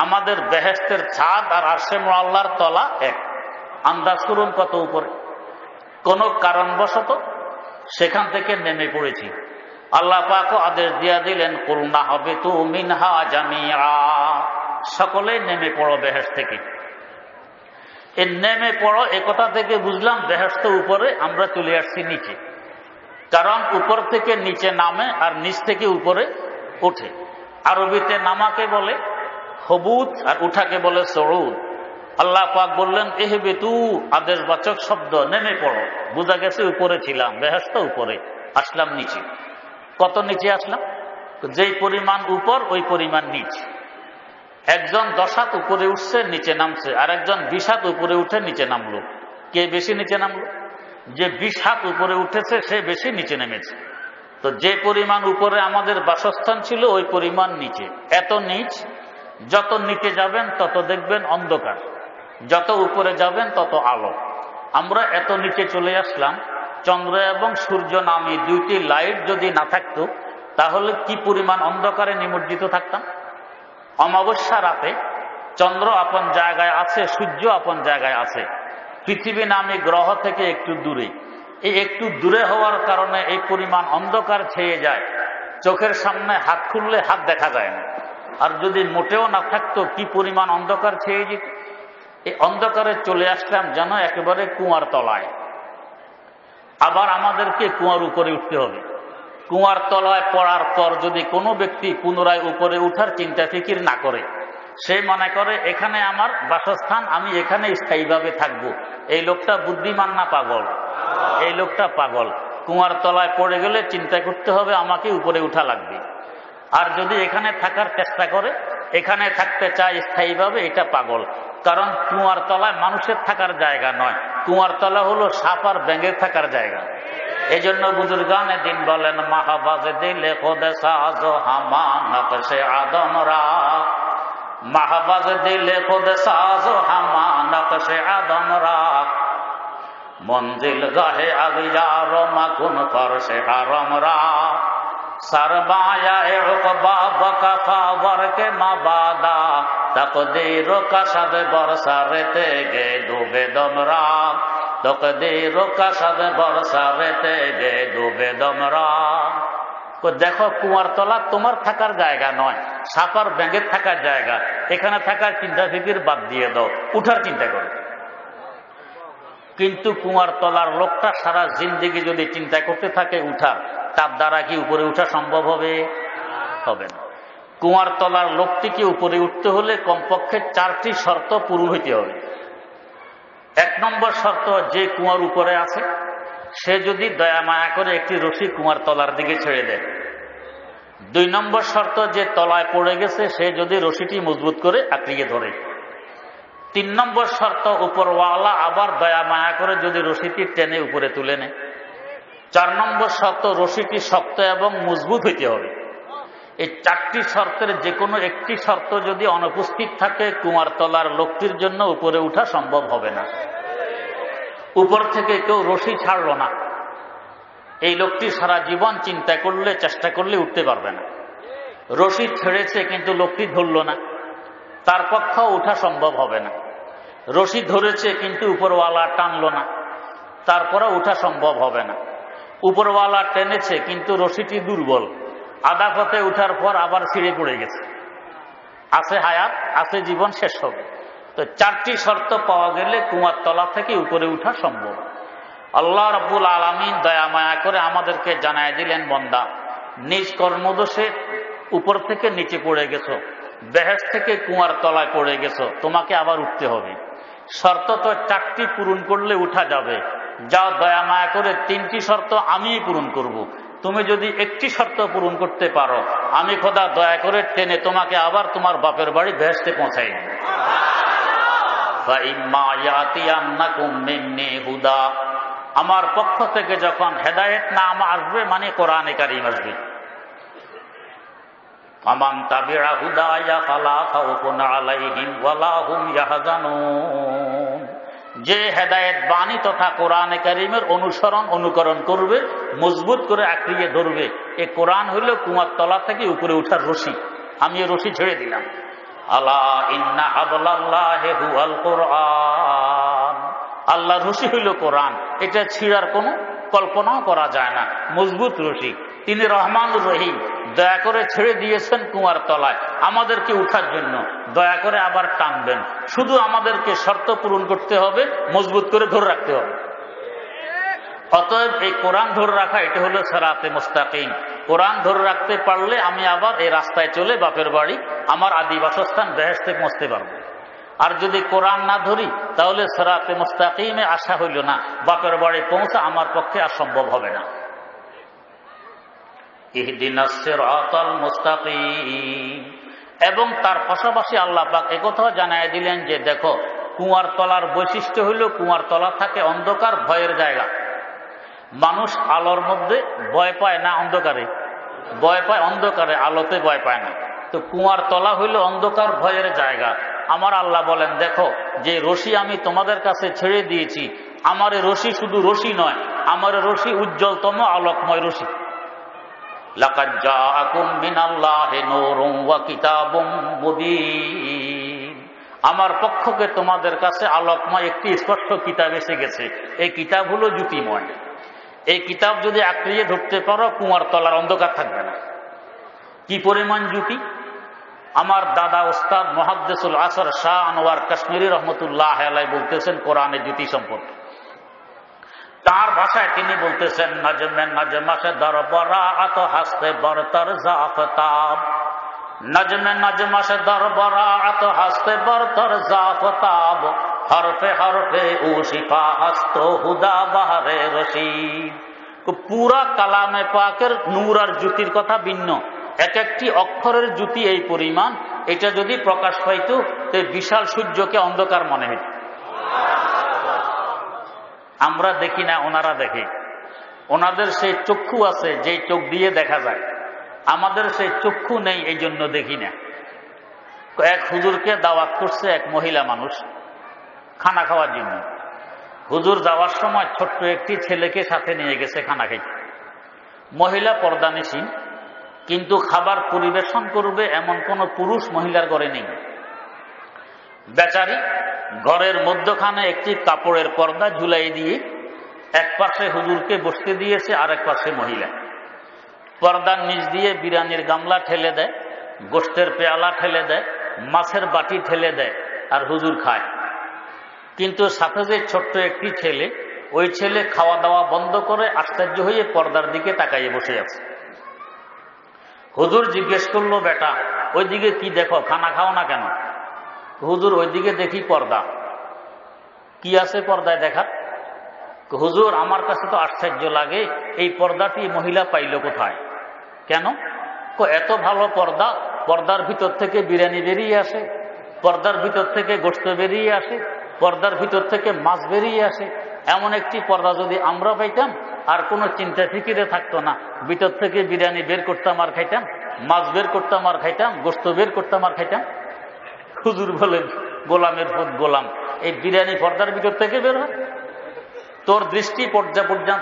আমাদের বেহেশতের ছাদ আর আরশে মুআল্লার তলা এক। আন্দাজ করুন কত উপরে। কোন কারণবশত সেখান থেকে নেমে পড়েছি। আল্লাহ পাকও আদেশ দিয়া দিলেন, কুলনা হাবিতু মিনহা জামিআ, সকলে নেমে পড়ো বেহেশত থেকে। এই নেমে পড়ো একথা থেকে বুঝলাম বেহেশত উপরে, আমরা চলে আসছি নিচে। কারণ উপর থেকে নিচে নামে আর নিচ থেকে উপরে ওঠে। আরবিতে নামাকে বলে হবুত আর উঠাকে বলে সউদ। আল্লাহ পাক বললেন ইহবিতু, আদেশবাচক শব্দ, নেমে পড়ো। বোঝা গেছে উপরে ছিলাম, বেহেশত উপরে, আসলাম নিচে। কত নিচে আসলাম? যেই পরিমাণ উপর ওই পরিমাণ নিচ। একজন 10 হাত উপরে উঠছে, নিচে নামছে, আর একজন 20 হাত উপরে উঠে নিচে নামলো। কে বেশি নিচে নামলো? যে 20 হাত উপরে উঠেছে সে বেশি নিচে নেমেছে। তো যে পরিমাণ উপরে আমাদের বাসস্থান ছিল ওই পরিমাণ নিচে। এত নিচ, যত নিচে যাবেন তত দেখবেন অন্ধকার, যত উপরে যাবেন তত আলো। আমরা এত নিচে চলে আসলাম, চন্দ্র এবং সূর্য নামে দুইটি লাইট যদি না থাকতো তাহলে কি পরিমাণ অন্ধকারে নিমজ্জিত থাকতাম। অমাবস্যা রাতে চন্দ্র আপন জায়গায় আছে, সূর্য আপন জায়গায় আছে, পৃথিবী নামে গ্রহ থেকে একটু দূরে। এই একটু দূরে হওয়ার কারণে এই পরিমাণ অন্ধকার ছেয়ে যায়, চোখের সামনে হাত খুললে হাত দেখা যায় না। আর যদি মোটেও না থাকতো কি পরিমাণ অন্ধকার ছেয়ে যেত। এই অন্ধকারে চলে আসলাম যেন একেবারে কুয়ার তলায়। আবার আমাদেরকে কুয়ার উপরে উঠতে হবে। কুয়ার তলায় পড়ার পর যদি কোনো ব্যক্তি পুনরায় উপরে উঠার চিন্তা ফিকির না করে, সে মনে করে এখানে আমার বাসস্থান, আমি এখানে স্থায়ীভাবে থাকব, এই লোকটা বুদ্ধিমান না পাগল? এই লোকটা পাগল। কুয়ার তলায় পড়ে গেলে চিন্তা করতে হবে আমাকে উপরে উঠা লাগবে। আর যদি এখানে থাকার চেষ্টা করে, এখানে থাকতে চায় স্থায়ীভাবে, এটা পাগল। কারণ কুয়ার তলায় মানুষের থাকার জায়গা নয়, কুয়ার তলা হলো সাপ আর ব্যাঙের থাকার জায়গা। এই জন্য বুজুর্গানে দিন বলেন, মাহবাজে দিলে খোদে সাজো হামা নকশে আদম রা, মাহবাজে দিলে খোদে সাজো হামা নকশে আদম রা, মঞ্জিল গাহে আগিয়ার মাকুন ফরশে হারম রা, सरमाया उक़बा बकफा वर के माबादा तकदीरों का शद बरसा रहते गे डूबे दमरा, तकदीरों का शद बरसा रहते गे डूबे दमरा। তো দেখো কুয়ার তলা তোমার থাকার জায়গা নয়, সাপার ব্যাঙের থাকার জায়গা। এখানে থাকার চিন্তা ফিকির বাদ দিয়ে দাও, উঠার চিন্তা করো। কিন্তু কুয়ার তলার লোকটা সারা জিন্দেগি যদি চিন্তা করতে থাকে উঠার, তার দ্বারা কি উপরে উঠা সম্ভব হবে? হবে না। কুয়ার তলার লোকটিকে উপরে উঠতে হলে কমপক্ষে 4টি শর্ত পূরণ হইতে হবে। 1 নম্বর শর্ত, যে কুয়ার উপরে আছে সে যদি দয়া মায়া করে একটি রশি কুয়ার তলার দিকে ছেড়ে দেয়। 2 নম্বর শর্ত, যে তলায় পড়ে গেছে সে যদি রশিটি মজবুত করে আঁকড়িয়ে ধরে। 3 নম্বর শর্ত, উপরওয়ালা আবার দয়া মায়া করে যদি রশিটি টেনে উপরে তুলে নেয়। 4 নম্বর শর্ত, রশিটি শক্ত এবং মজবুত হইতে হবে। এই 4টি শর্তের যে কোনো একটি শর্ত যদি অনুপস্থিত থাকে, কুয়ার তলার লোকটির জন্য উপরে উঠা সম্ভব হবে না। উপর থেকে কেউ রশি ছাড়লো না, এই লোকটি সারা জীবন চিন্তা করলে, চেষ্টা করলে উঠতে পারবে না। রশি ছেড়েছে কিন্তু লোকটি ধরল না, তার পক্ষেও উঠা সম্ভব হবে না। রশি ধরেছে কিন্তু উপরওয়ালা টানলো না, তারপরে উঠা সম্ভব হবে না। উপরওয়ালা টেনেছে কিন্তু রশিটি দুর্বল, আধা পথে উঠার পর আবার ছিঁড়ে পড়ে গেছে। আছে হায়াত, আছে জীবন, শেষ হবে। তো 4টি শর্ত পাওয়া গেলে কুয়ার তলা থেকে উপরে উঠা সম্ভব। আল্লাহ রাব্বুল আলামিন দয়া মায়া করে আমাদেরকে জানায় দিলেন, বান্দা নিজ কর্মদোষে উপর থেকে নিচে পড়ে গেছো, বেহেশত থেকে কুয়ার তলায় পড়ে গেছো, তোমাকে আবার উঠতে হবে। শর্ত তো 4টি পূরণ করলে উঠা যাবে। যাও দয়া মায়া করে 3টি শর্ত আমি পূরণ করব। তুমি যদি একটি শর্ত পূরণ করতে পারো, আমি খোদা দয়া করে টেনে তোমাকে আবার তোমার বাপের বাড়ি বেহেশতে পৌঁছাই দেব। আমার পক্ষ থেকে যখন হেদায়েত নাম আসবে, মানে কোরআনে কারীম আসবে, ফামান তাবিআ হুদায়া ফালা খাউফুন আলাইহিম ওয়ালা হুম ইয়াহজানুন। যে হেদায়েত বাণী তথা কোরআনে কারীমের অনুকরণ করবে, মজবুত করে আঁকড়িয়ে ধরবে, এ কোরআন হইল কুয়ার তলা থেকে উপরে উঠার রশি। আমি এই রশি ছেড়ে দিলাম। আলা ইন্না হাবলাল্লাহি হুয়াল কোরআন। আল্লাহর রশি হইল কোরআন। এটা ছিঁড়ার কোনো কল্পনাও করা যায় না। মজবুত রশি। তিনি রহমানুর রহিম, দয়া করে ছেড়ে দিয়েছেন কুয়ার তলায় আমাদেরকে উঠার জন্য। দয়া করে আবার টানবেন। শুধু আমাদেরকে শর্ত পূরণ করতে হবে, মজবুত করে ধরে রাখতে হবে। অতএব এই কোরআন ধরে রাখা, এটা হলো সিরাতে মুস্তাকিম। কোরআন ধরে রাখতে পারলে আমি আবার এই রাস্তায় চলে বাপের বাড়ি, আমার আদি বাসস্থান বেহেশতে পৌঁছতে পারবো। আর যদি কোরআন না ধরি তাহলে সিরাতে মুস্তাকিমে আসা হইল না, বাপের বাড়ি পৌঁছা আমার পক্ষে আর সম্ভব হবে না। ইহদিনাস সিরাতাল মুস্তাকিম। এবং তার পাশাপাশি আল্লাহ পাক একথাও জানায় দিলেন যে দেখো, কুয়ার তলার বৈশিষ্ট্য হইল কুয়ার তলা থাকে অন্ধকার, ভয়ের জায়গা। মানুষ আলোর মধ্যে ভয় পায় না, অন্ধকারে ভয় পায়, অন্ধকারে আলোতে ভয় পায় না। তো কুয়ার তলা হইল অন্ধকার, ভয়ের জায়গা। আমার আল্লাহ বলেন দেখো, যে রশি আমি তোমাদের কাছে ছেড়ে দিয়েছি, আমার রশি শুধু রশি নয়, আমার রশি উজ্জ্বলতম আলোকময় রশি। লাকাদ জাআকুম মিনাল্লাহি নূরুন ওয়া কিতাবুম মুবিন। আমার পক্ষকে তোমাদের কাছে আলোকময় একটি স্পষ্ট কিতাব এসে গেছে। এই কিতাব হলো জ্যোতিময়। এই কিতাব যদি আঁকড়িয়ে ধরতে পারো, কুয়ার তলার অন্ধকার থাকবে না। কি পরিমাণ জ্যোতি! আমার দাদা ওস্তাদ মুহাদ্দিসুল আসর শাহ আনোয়ার কাশ্মীরি রহমতুল্লাহ আলাইহি বলতেছেন কোরআনের জ্যোতি সম্পর্কে। তার ভাষায় তিনি বলতেছেন, নজমে নজমশে দরবরাত হাসতে বরতর জাফতাব। নজমে নজমশে দরবরাত হাসতে বরতর জাফতাব। হরফে হরফে উশিফা হস্ত হুদা বাহারে রশিদ। পুরা কালামে পাকের নূর আর জ্যোতির কথা ভিন্ন। এক একটি অক্ষরের জ্যোতি এই পরিমাণ, এটা যদি প্রকাশ পাইত তো বিশাল সূর্যকে অন্ধকার মনে হইত। আমরা দেখি না, ওনারা দেখে। ওনাদের সেই চক্ষু আছে যে চোখ দিয়ে দেখা যায়, আমাদের সেই চক্ষু নেই, এই জন্য দেখি না। এক হুজুরকে দাওয়াত করছে এক মহিলা মানুষ খানা খাওয়ার জন্য। হুজুর যাওয়ার সময় ছোট্ট একটি ছেলেকে সাথে নিয়ে গেছে খানা খাইতে। মহিলা পর্দানিসীন, কিন্তু খাবার পরিবেশন করবে এমন কোন পুরুষ মহিলার ঘরে নেই। বেচারি ঘরের মধ্যখানে একটি কাপড়ের পর্দা ঝুলাই দিয়ে এক পাশে হুজুরকে বসতে দিয়েছে, আর এক পাশে মহিলা। পর্দার নিচ দিয়ে বিরিয়ানির গামলা ঠেলে দেয়, গোশতের পেয়ালা ঠেলে দেয়, মাছের বাটি ঠেলে দেয়, আর হুজুর খায়। কিন্তু সাথে যে ছোট্ট একটি ছেলে, ওই ছেলে খাওয়া দাওয়া বন্ধ করে আশ্চর্য হয়ে পর্দার দিকে তাকাইয়ে বসে আছে। হুজুর জিজ্ঞেস করলো, বেটা ওইদিকে কি দেখো, খানা খাও না কেন? হুজুর ওইদিকে দেখি পর্দা। কি আছে পর্দায় দেখার? হুজুর আমার কাছে তো আশ্চর্য লাগে, এই পর্দাটি মহিলা পাইল কোথায়? কেন? এত ভালো পর্দা, পর্দার ভিতর থেকে বিরিয়ানি বেরিয়ে আসে, পর্দার ভিতর থেকে গোশত বেরিয়ে আসে, পর্দার ভিতর থেকে মাছ বেরিয়ে আসে। এমন একটি পর্দা যদি আমরা পাইতাম, আর কোনো চিন্তা ফিকিরে থাকতো না। ভিতর থেকে বিরিয়ানি বের করতাম আর খাইতাম, মাছ বের করতাম আর খাইতাম, গোশত বের করতাম আর খাইতাম। হুজুর বলেন, গোলামের পুত গোলাম, এই বিরিয়ানি পর্দার ভিতর থেকে বের হয়? তোর দৃষ্টি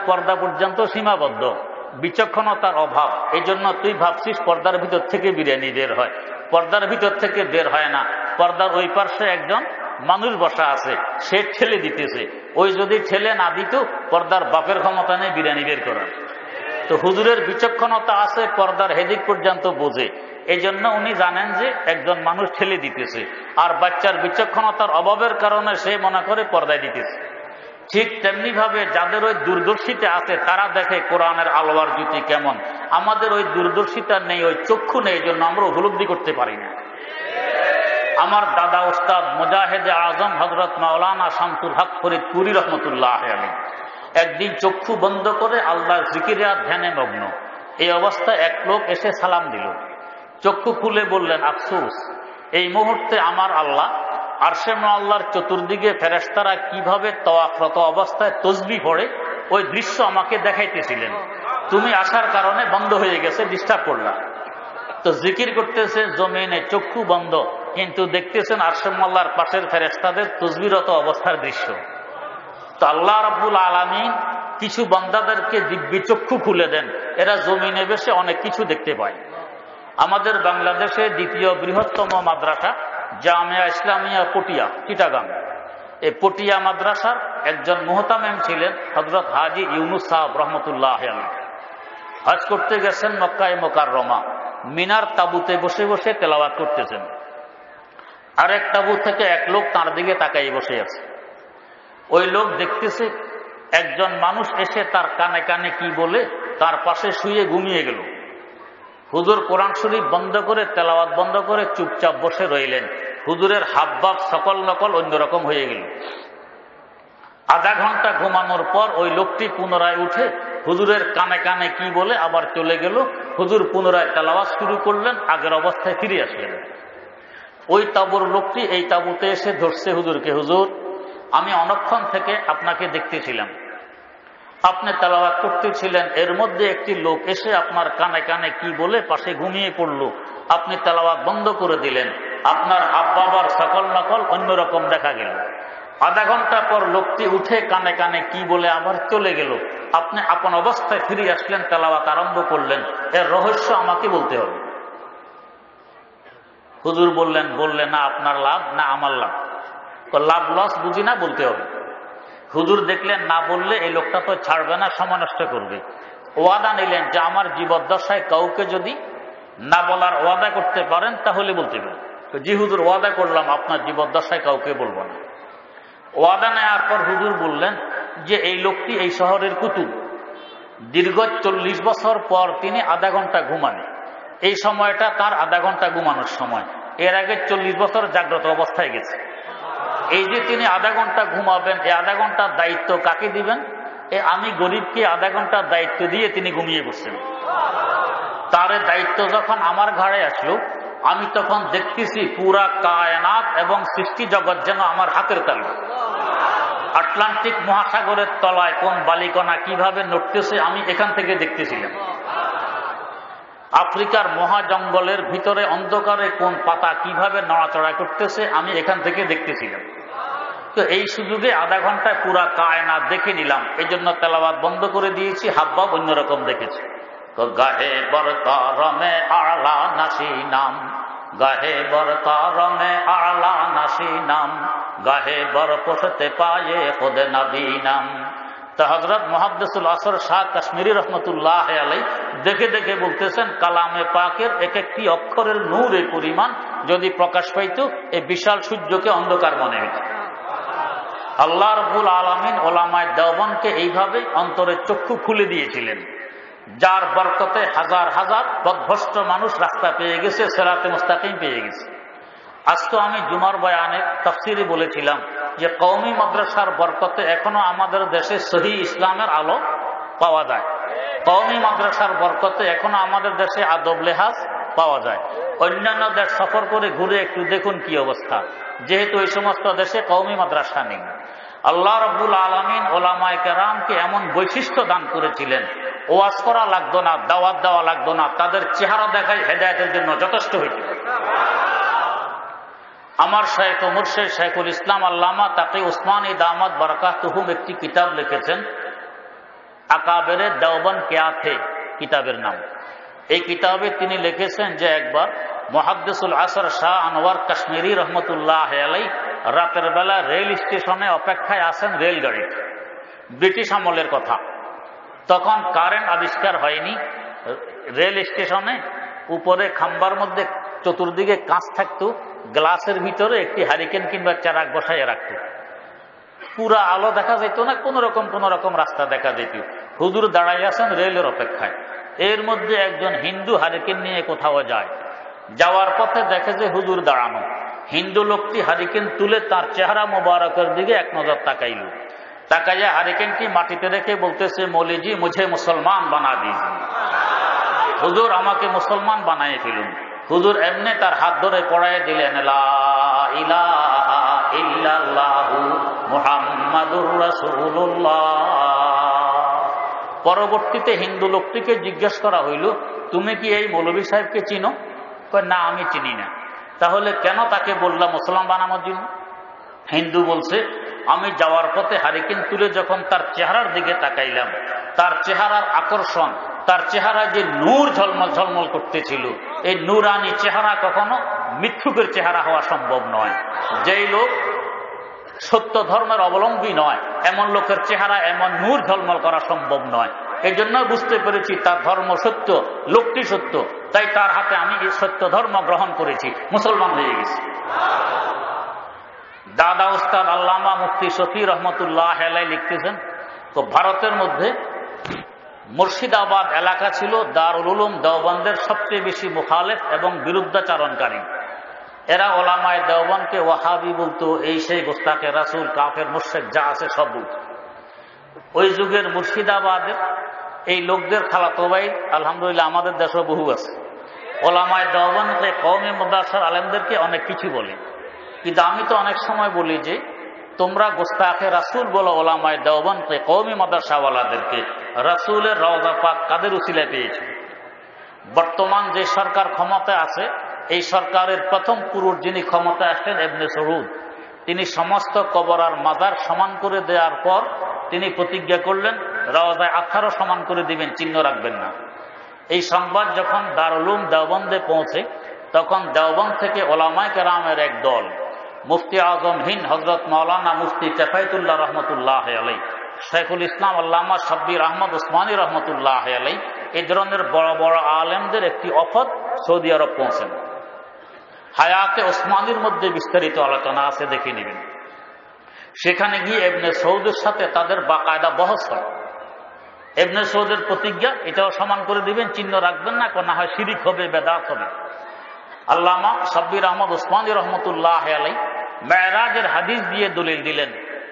পর্দা পর্যন্ত সীমাবদ্ধ, বিচক্ষণতার অভাব। এই জন্য তুই ভাবছিস পর্দার ভিতর থেকে বিরিয়ানি বের হয়। পর্দার ভিতর থেকে বের হয় না। পর্দার ওই পাশে একজন মানুষ বসা আছে, সে ঠেলে দিতেছে। ওই যদি ঠেলে না দিত, পর্দার বাপের ক্ষমতা নেই বিরিয়ানি বের করার। তো হুজুরের বিচক্ষণতা আছে, পর্দার হেদিক পর্যন্ত বোঝে। এই জন্য উনি জানেন যে একজন মানুষ ঠেলে দিতেছে, আর বাচ্চার বিচক্ষণতার অভাবের কারণে সে মনে করে পর্দায় দিতেছে। ঠিক তেমনি ভাবে যাদের ওই দূরদর্শিতা আছে, তারা দেখে কোরআনের আলোয়ার জ্যোতি কেমন। আমাদের ওই দূরদর্শিতা নেই, ওই চক্ষু নেই, এই জন্য আমরা উপলব্ধি করতে পারি না। আমার দাদা ওস্তাদ মুজাহিদে আজম হযরত মাওলানা শামসুল হক ফরিদপুরি রহমতুল্লাহ আলাইহি একদিন চক্ষু বন্ধ করে আল্লাহর জিকিরে আর ধ্যানে মগ্ন। এই অবস্থায় এক লোক এসে সালাম দিল। চক্ষু খুলে বললেন, আফসোস, এই মুহূর্তে আমার আল্লাহ আরশে মুআল্লার চতুর্দিকে ফেরেশতারা কিভাবে তাওয়াফরত অবস্থায় তাসবিহ পড়ে, ওই দৃশ্য আমাকে দেখাইতেছিলেন। তুমি আসার কারণে বন্ধ হয়ে গেছে, ডিস্টার্ব করলা। তো তো জিকির করতেছে জমিনে চক্ষু বন্ধ, কিন্তু দেখতেছেন আরশে মোল্লার পাশের ফেরেশতাদের তসবিরত অবস্থার দৃশ্য। তো আল্লাহ রাব্বুল আলামিন কিছু বান্দাদেরকে দিব্যি চক্ষু খুলে দেন, এরা জমিনে বসে অনেক কিছু দেখতে পায়। আমাদের বাংলাদেশে দ্বিতীয় বৃহত্তম মাদ্রাসা জামিয়া ইসলামিয়া পটিয়া চিটাগাং, এই পটিয়া মাদ্রাসার একজন মুহতামিম ছিলেন হযরত হাজী ইউনুস সাহেব রহমতুল্লাহ আলাইহি। হজ করতে গেছেন মক্কায়ে মুকাররমা, মিনার তাবুতে বসে বসে তেলাওয়াত করতেছেন। আরেক তাবু থেকে এক লোক তার দিকে তাকাই বসে আছে। ওই লোক দেখতেছে একজন মানুষ এসে তার কানে কানে কি বলে তার পাশে শুয়ে ঘুমিয়ে গেল। হুজুর কোরআন শরীফ বন্ধ করে তেলাওয়াত বন্ধ করে চুপচাপ বসে রইলেন। হুজুরের হাবভাব সকল নকল অন্যরকম হয়ে গেল। আধা ঘন্টা ঘুমানোর পর ওই লোকটি পুনরায় উঠে হুজুরের কানে কানে কি বলে আবার চলে গেল। হুজুর পুনরায় তেলাওয়াত শুরু করলেন, আগের অবস্থায় ফিরে আসলেন। ওই তাবুর লোকটি এই তাবুতে এসে ধরছে হুজুরকে, হুজুর আমি অনেকক্ষণ থেকে আপনাকে দেখতেছিলাম, আপনি তেলাওয়াত করতেছিলেন, এর মধ্যে একটি লোক এসে আপনার কানে কানে কি বলে পাশে ঘুমিয়ে পড়ল, আপনি তেলাওয়াত বন্ধ করে দিলেন, আপনার আব্বার সকল নকল অন্যরকম দেখা গেল। আধা ঘন্টা পর লোকটি উঠে কানে কানে কি বলে আবার চলে গেল, আপনি আপন অবস্থায় ফিরে আসলেন, তেলাওয়াত আরম্ভ করলেন, এর রহস্য আমাকে বলতে হবে। হুজুর বললেন না আপনার লাভ না আমার লাভ, লাভ লস বুঝি না, বলতে হবে। হুজুর দেখলেন না বললে এই লোকটা তো ছাড়বে না, সময় নষ্ট করবে। ওয়াদা নিলেন যে আমার জীবদ্দশায় কাউকে যদি না বলার ওয়াদা করতে পারেন তাহলে বলতে পারেন। তো জি হুজুর ওয়াদা করলাম আপনার জীবদ্দশায় কাউকে বলবো না। ওয়াদা নেওয়ার পর হুজুর বললেন যে এই লোকটি এই শহরের কুতুব, দীর্ঘ 40 বছর পর তিনি আধা ঘন্টা ঘুমানে, এই সময়টা তার আধা ঘন্টা ঘুমানোর সময়, এর আগে 40 বছর জাগ্রত অবস্থায় গেছে। এই যে তিনি আধা ঘন্টা ঘুমাবেন, এই আধা ঘন্টার দায়িত্ব কাকে দিবেন? আমি গরিবকে আধা ঘন্টার দায়িত্ব দিয়ে তিনি ঘুমিয়ে বসছেন। তার দায়িত্ব যখন আমার ঘাড়ে আসলো, আমি তখন দেখতেছি পুরা কায়নাত এবং সৃষ্টি জগৎ যেন আমার হাতের তালু। আটলান্টিক মহাসাগরের তলায় কোন বালিকণা কিভাবে নড়তেছে আমি এখান থেকে দেখতেছিলাম। আফ্রিকার মহাজঙ্গলের ভিতরে অন্ধকারে কোন পাতা কিভাবে নড়াচড়া করতেছে আমি এখান থেকে দেখতেছিলাম। তো এই সুযোগে আধা ঘন্টায় পুরা কায়নাত দেখে নিলাম, এই জন্য তেলাওয়াত বন্ধ করে দিয়েছি, হাবভাব অন্যরকম দেখেছি। তো গাহে বরতারমে আলা নাসি নাম, গাহে বরতারমে আলা নাসি নাম, গাহে বর পোষতে পায়ে খোদে নবী নাম। তা হযরত মুহাদ্দিসুল আসর শাহ কাশ্মীরি রহমতুল্লাহ আলাইহি দেখে দেখে বলতেছেন কালামে পাকের এক একটি অক্ষরের নূরের পরিমাণ যদি প্রকাশ পাইত এই বিশাল সূর্যকে অন্ধকার মনে হইত। আল্লাহ রাব্বুল আলামিন ওলামায়ে দেওবন্দকে এইভাবে অন্তরের চক্ষু খুলে দিয়েছিলেন, যার বরকতে হাজার হাজার পথভ্রষ্ট মানুষ রাস্তা পেয়ে গেছে, সিরাতে মুস্তাকিম পেয়ে গেছে। আজ তো আমি জুমার বয়ানে তাফসিরে বলেছিলাম যে কওমি মাদ্রাসার বরকতে এখনো আমাদের দেশে সহি ইসলামের আলো পাওয়া যায়। কওমি মাদ্রাসার বরকতে এখনো আমাদের দেশে আদব লেহাজ পাওয়া যায়। অন্যান্য দেশ সফর করে ঘুরে একটু দেখুন কি অবস্থা, যেহেতু এই সমস্ত দেশে কওমি মাদ্রাসা নেই। আল্লাহ রাব্বুল আলামিন ওলামায়ে কেরামকে এমন বৈশিষ্ট্য দান করেছিলেন, ওয়াজ করা লাগতো না, দাওয়াত দেওয়া লাগতো না, তাদের চেহারা দেখাই হেদায়েতের জন্য যথেষ্ট হইত। আমার শাইখ ও মুর্শিদ শাইখুল ইসলাম আল্লামা তাকি উসমানী দামাত বারাকাতুহুম একটি কিতাব লিখেছেন, আকাবেরে দেওবন্দ ক্যা থে কিতাবের নাম। এই কিতাবে তিনি লিখেছেন যে একবার মুহাদ্দিসুল আসর শাহ আনোয়ার কাশ্মীরি রহমতুল্লাহ আলাইহি রাতের বেলা রেল স্টেশনে অপেক্ষায় আছেন রেলগাড়ির, ব্রিটিশ আমলের কথা। তখন কারেন্ট আবিষ্কার হয়নি। রেল স্টেশনে উপরে খাম্বার মধ্যে চতুর্দিকে কাঁচ থাকতো, গ্লাসের ভিতরে একটি হারিকেন কিংবা চারাক বসাইয়ে রাখত। পুরা আলো দেখা যেত না, কোন রকম রাস্তা দেখা যেত। হুজুর দাঁড়াই আছেন রেলের অপেক্ষায়। এর মধ্যে একজন হিন্দু হারিকেন নিয়ে কোথাও যায়, যাওয়ার পথে দেখে যে হুজুর দাঁড়ানো। হিন্দু লোকটি হারিকেন তুলে তার চেহারা মোবারকের দিকে এক নজর তাকাইল, তাকাইয়া হারিকেনটি মাটিতে রেখে বলতেছে, মৌলিজি মুঝে মুসলমান বানা দিয়েছেন, হুজুর আমাকে মুসলমান বানাই ফেলুন। হুজুর এমনি তার হাত ধরে পড়ায় দিলেন, লা ইলাহা ইল্লাল্লাহু মুহাম্মাদুর রাসূলুল্লাহ। পরবর্তীতে হিন্দু লোকটিকে জিজ্ঞেস করা হইল, তুমি কি এই মৌলভী সাহেবকে চিনো? না আমি চিনি না। তাহলে কেন তাকে বললাম মুসলমান বানানোর জন্য? হিন্দু বলছে, আমি যাওয়ার পথে হারিকেন তুলে যখন তার চেহারার দিকে তাকাইলাম, তার চেহারার আকর্ষণ, তার চেহারায় যে নূর ঝলমল ঝলমল করতেছিল, এই নূরানি চেহারা কখনো মিথ্যুকের চেহারা হওয়া সম্ভব নয়। যেই লোক সত্য ধর্মের অবলম্বী নয়, এমন লোকের চেহারা এমন নূর ঝলমল করা সম্ভব নয়। এই জন্য বুঝতে পেরেছি তার ধর্ম সত্য, লোকটি সত্য, তাই তার হাতে আমি এই সত্য ধর্ম গ্রহণ করেছি, মুসলমান হয়ে গেছি। দাদা উস্তাদ আল্লামা মুফতি শফি রহমতুল্লাহ আলাইহি লিখতেছেন, তো ভারতের মধ্যে মুর্শিদাবাদ এলাকা ছিল দারুল উলুম দেওবন্দের সবচেয়ে বেশি মুখালেফ এবং বিরুদ্ধাচারণকারী। এরা ওলামায়ে দেওবন্দকে ওয়াহাবি বলতো, এই সেই গোস্তাকে রাসূল, কাফের, মুশরিক যা আছে সব বলতো। ওই যুগের মুর্শিদাবাদের এই লোকদের খালাতো ভাই আলহামদুলিল্লাহ আমাদের দেশে বহু আছে। ওলামায়ে দেওবন্দকে কওমি মাদ্রাসার আলেমদেরকে অনেক কিছু বলে, কিন্তু আমি তো অনেক সময় বলি যে তোমরা গোস্তাকে রাসূল বলো ওলামায়ে দেওবন্দকে, কওমি মাদ্রাসাওয়ালাদেরকে। রাসূলের রওজা পাক কাদের উসিলায় পেয়েছে? বর্তমান যে সরকার ক্ষমতায় আছে, এই সরকারের প্রথম পুরুষ যিনি ক্ষমতায় আসলেন ইবনে সৌদ, তিনি সমস্ত কবর আর মাজার সমান করে দেওয়ার পর তিনি প্রতিজ্ঞা করলেন রওজায় আথারও সমান করে দিবেন, চিহ্ন রাখবেন না। এই সংবাদ যখন দারুল উলুম দেওবন্দে পৌঁছে, তখন দেওবন্দ থেকে ওলামায়ে কেরামের এক দল, মুফতি আজম হিন্দ হযরত মাওলানা মুফতি কিফায়াতুল্লাহ রহমতুল্লাহ আলাইহি, শাইখুল ইসলাম আল্লামা শাব্বির আহমদ উসমানী রহমতুল্লাহ আলাইহি, এই ধরনের বড় বড় আলেমদের একটি অফদ সৌদি আরব পৌঁছেন। হায়াতে ওসমানীর মধ্যে বিস্তারিত আলোচনা আছে, দেখে নেবেন। সেখানে গিয়ে ইবনে সৌদের সাথে তাদের বাকায়দা বহস হয়। ইবনে সৌদের প্রতিজ্ঞা, এটাও সমান করে দিবেন, চিহ্ন রাখবেন না, না হয় শিরিক হবে, বেদাত হবে। আল্লামা শাব্বির আহমদ উসমানী রহমতুল্লাহ আলাইহি মেরাজের হাদিস দিয়ে দলিল দিলেন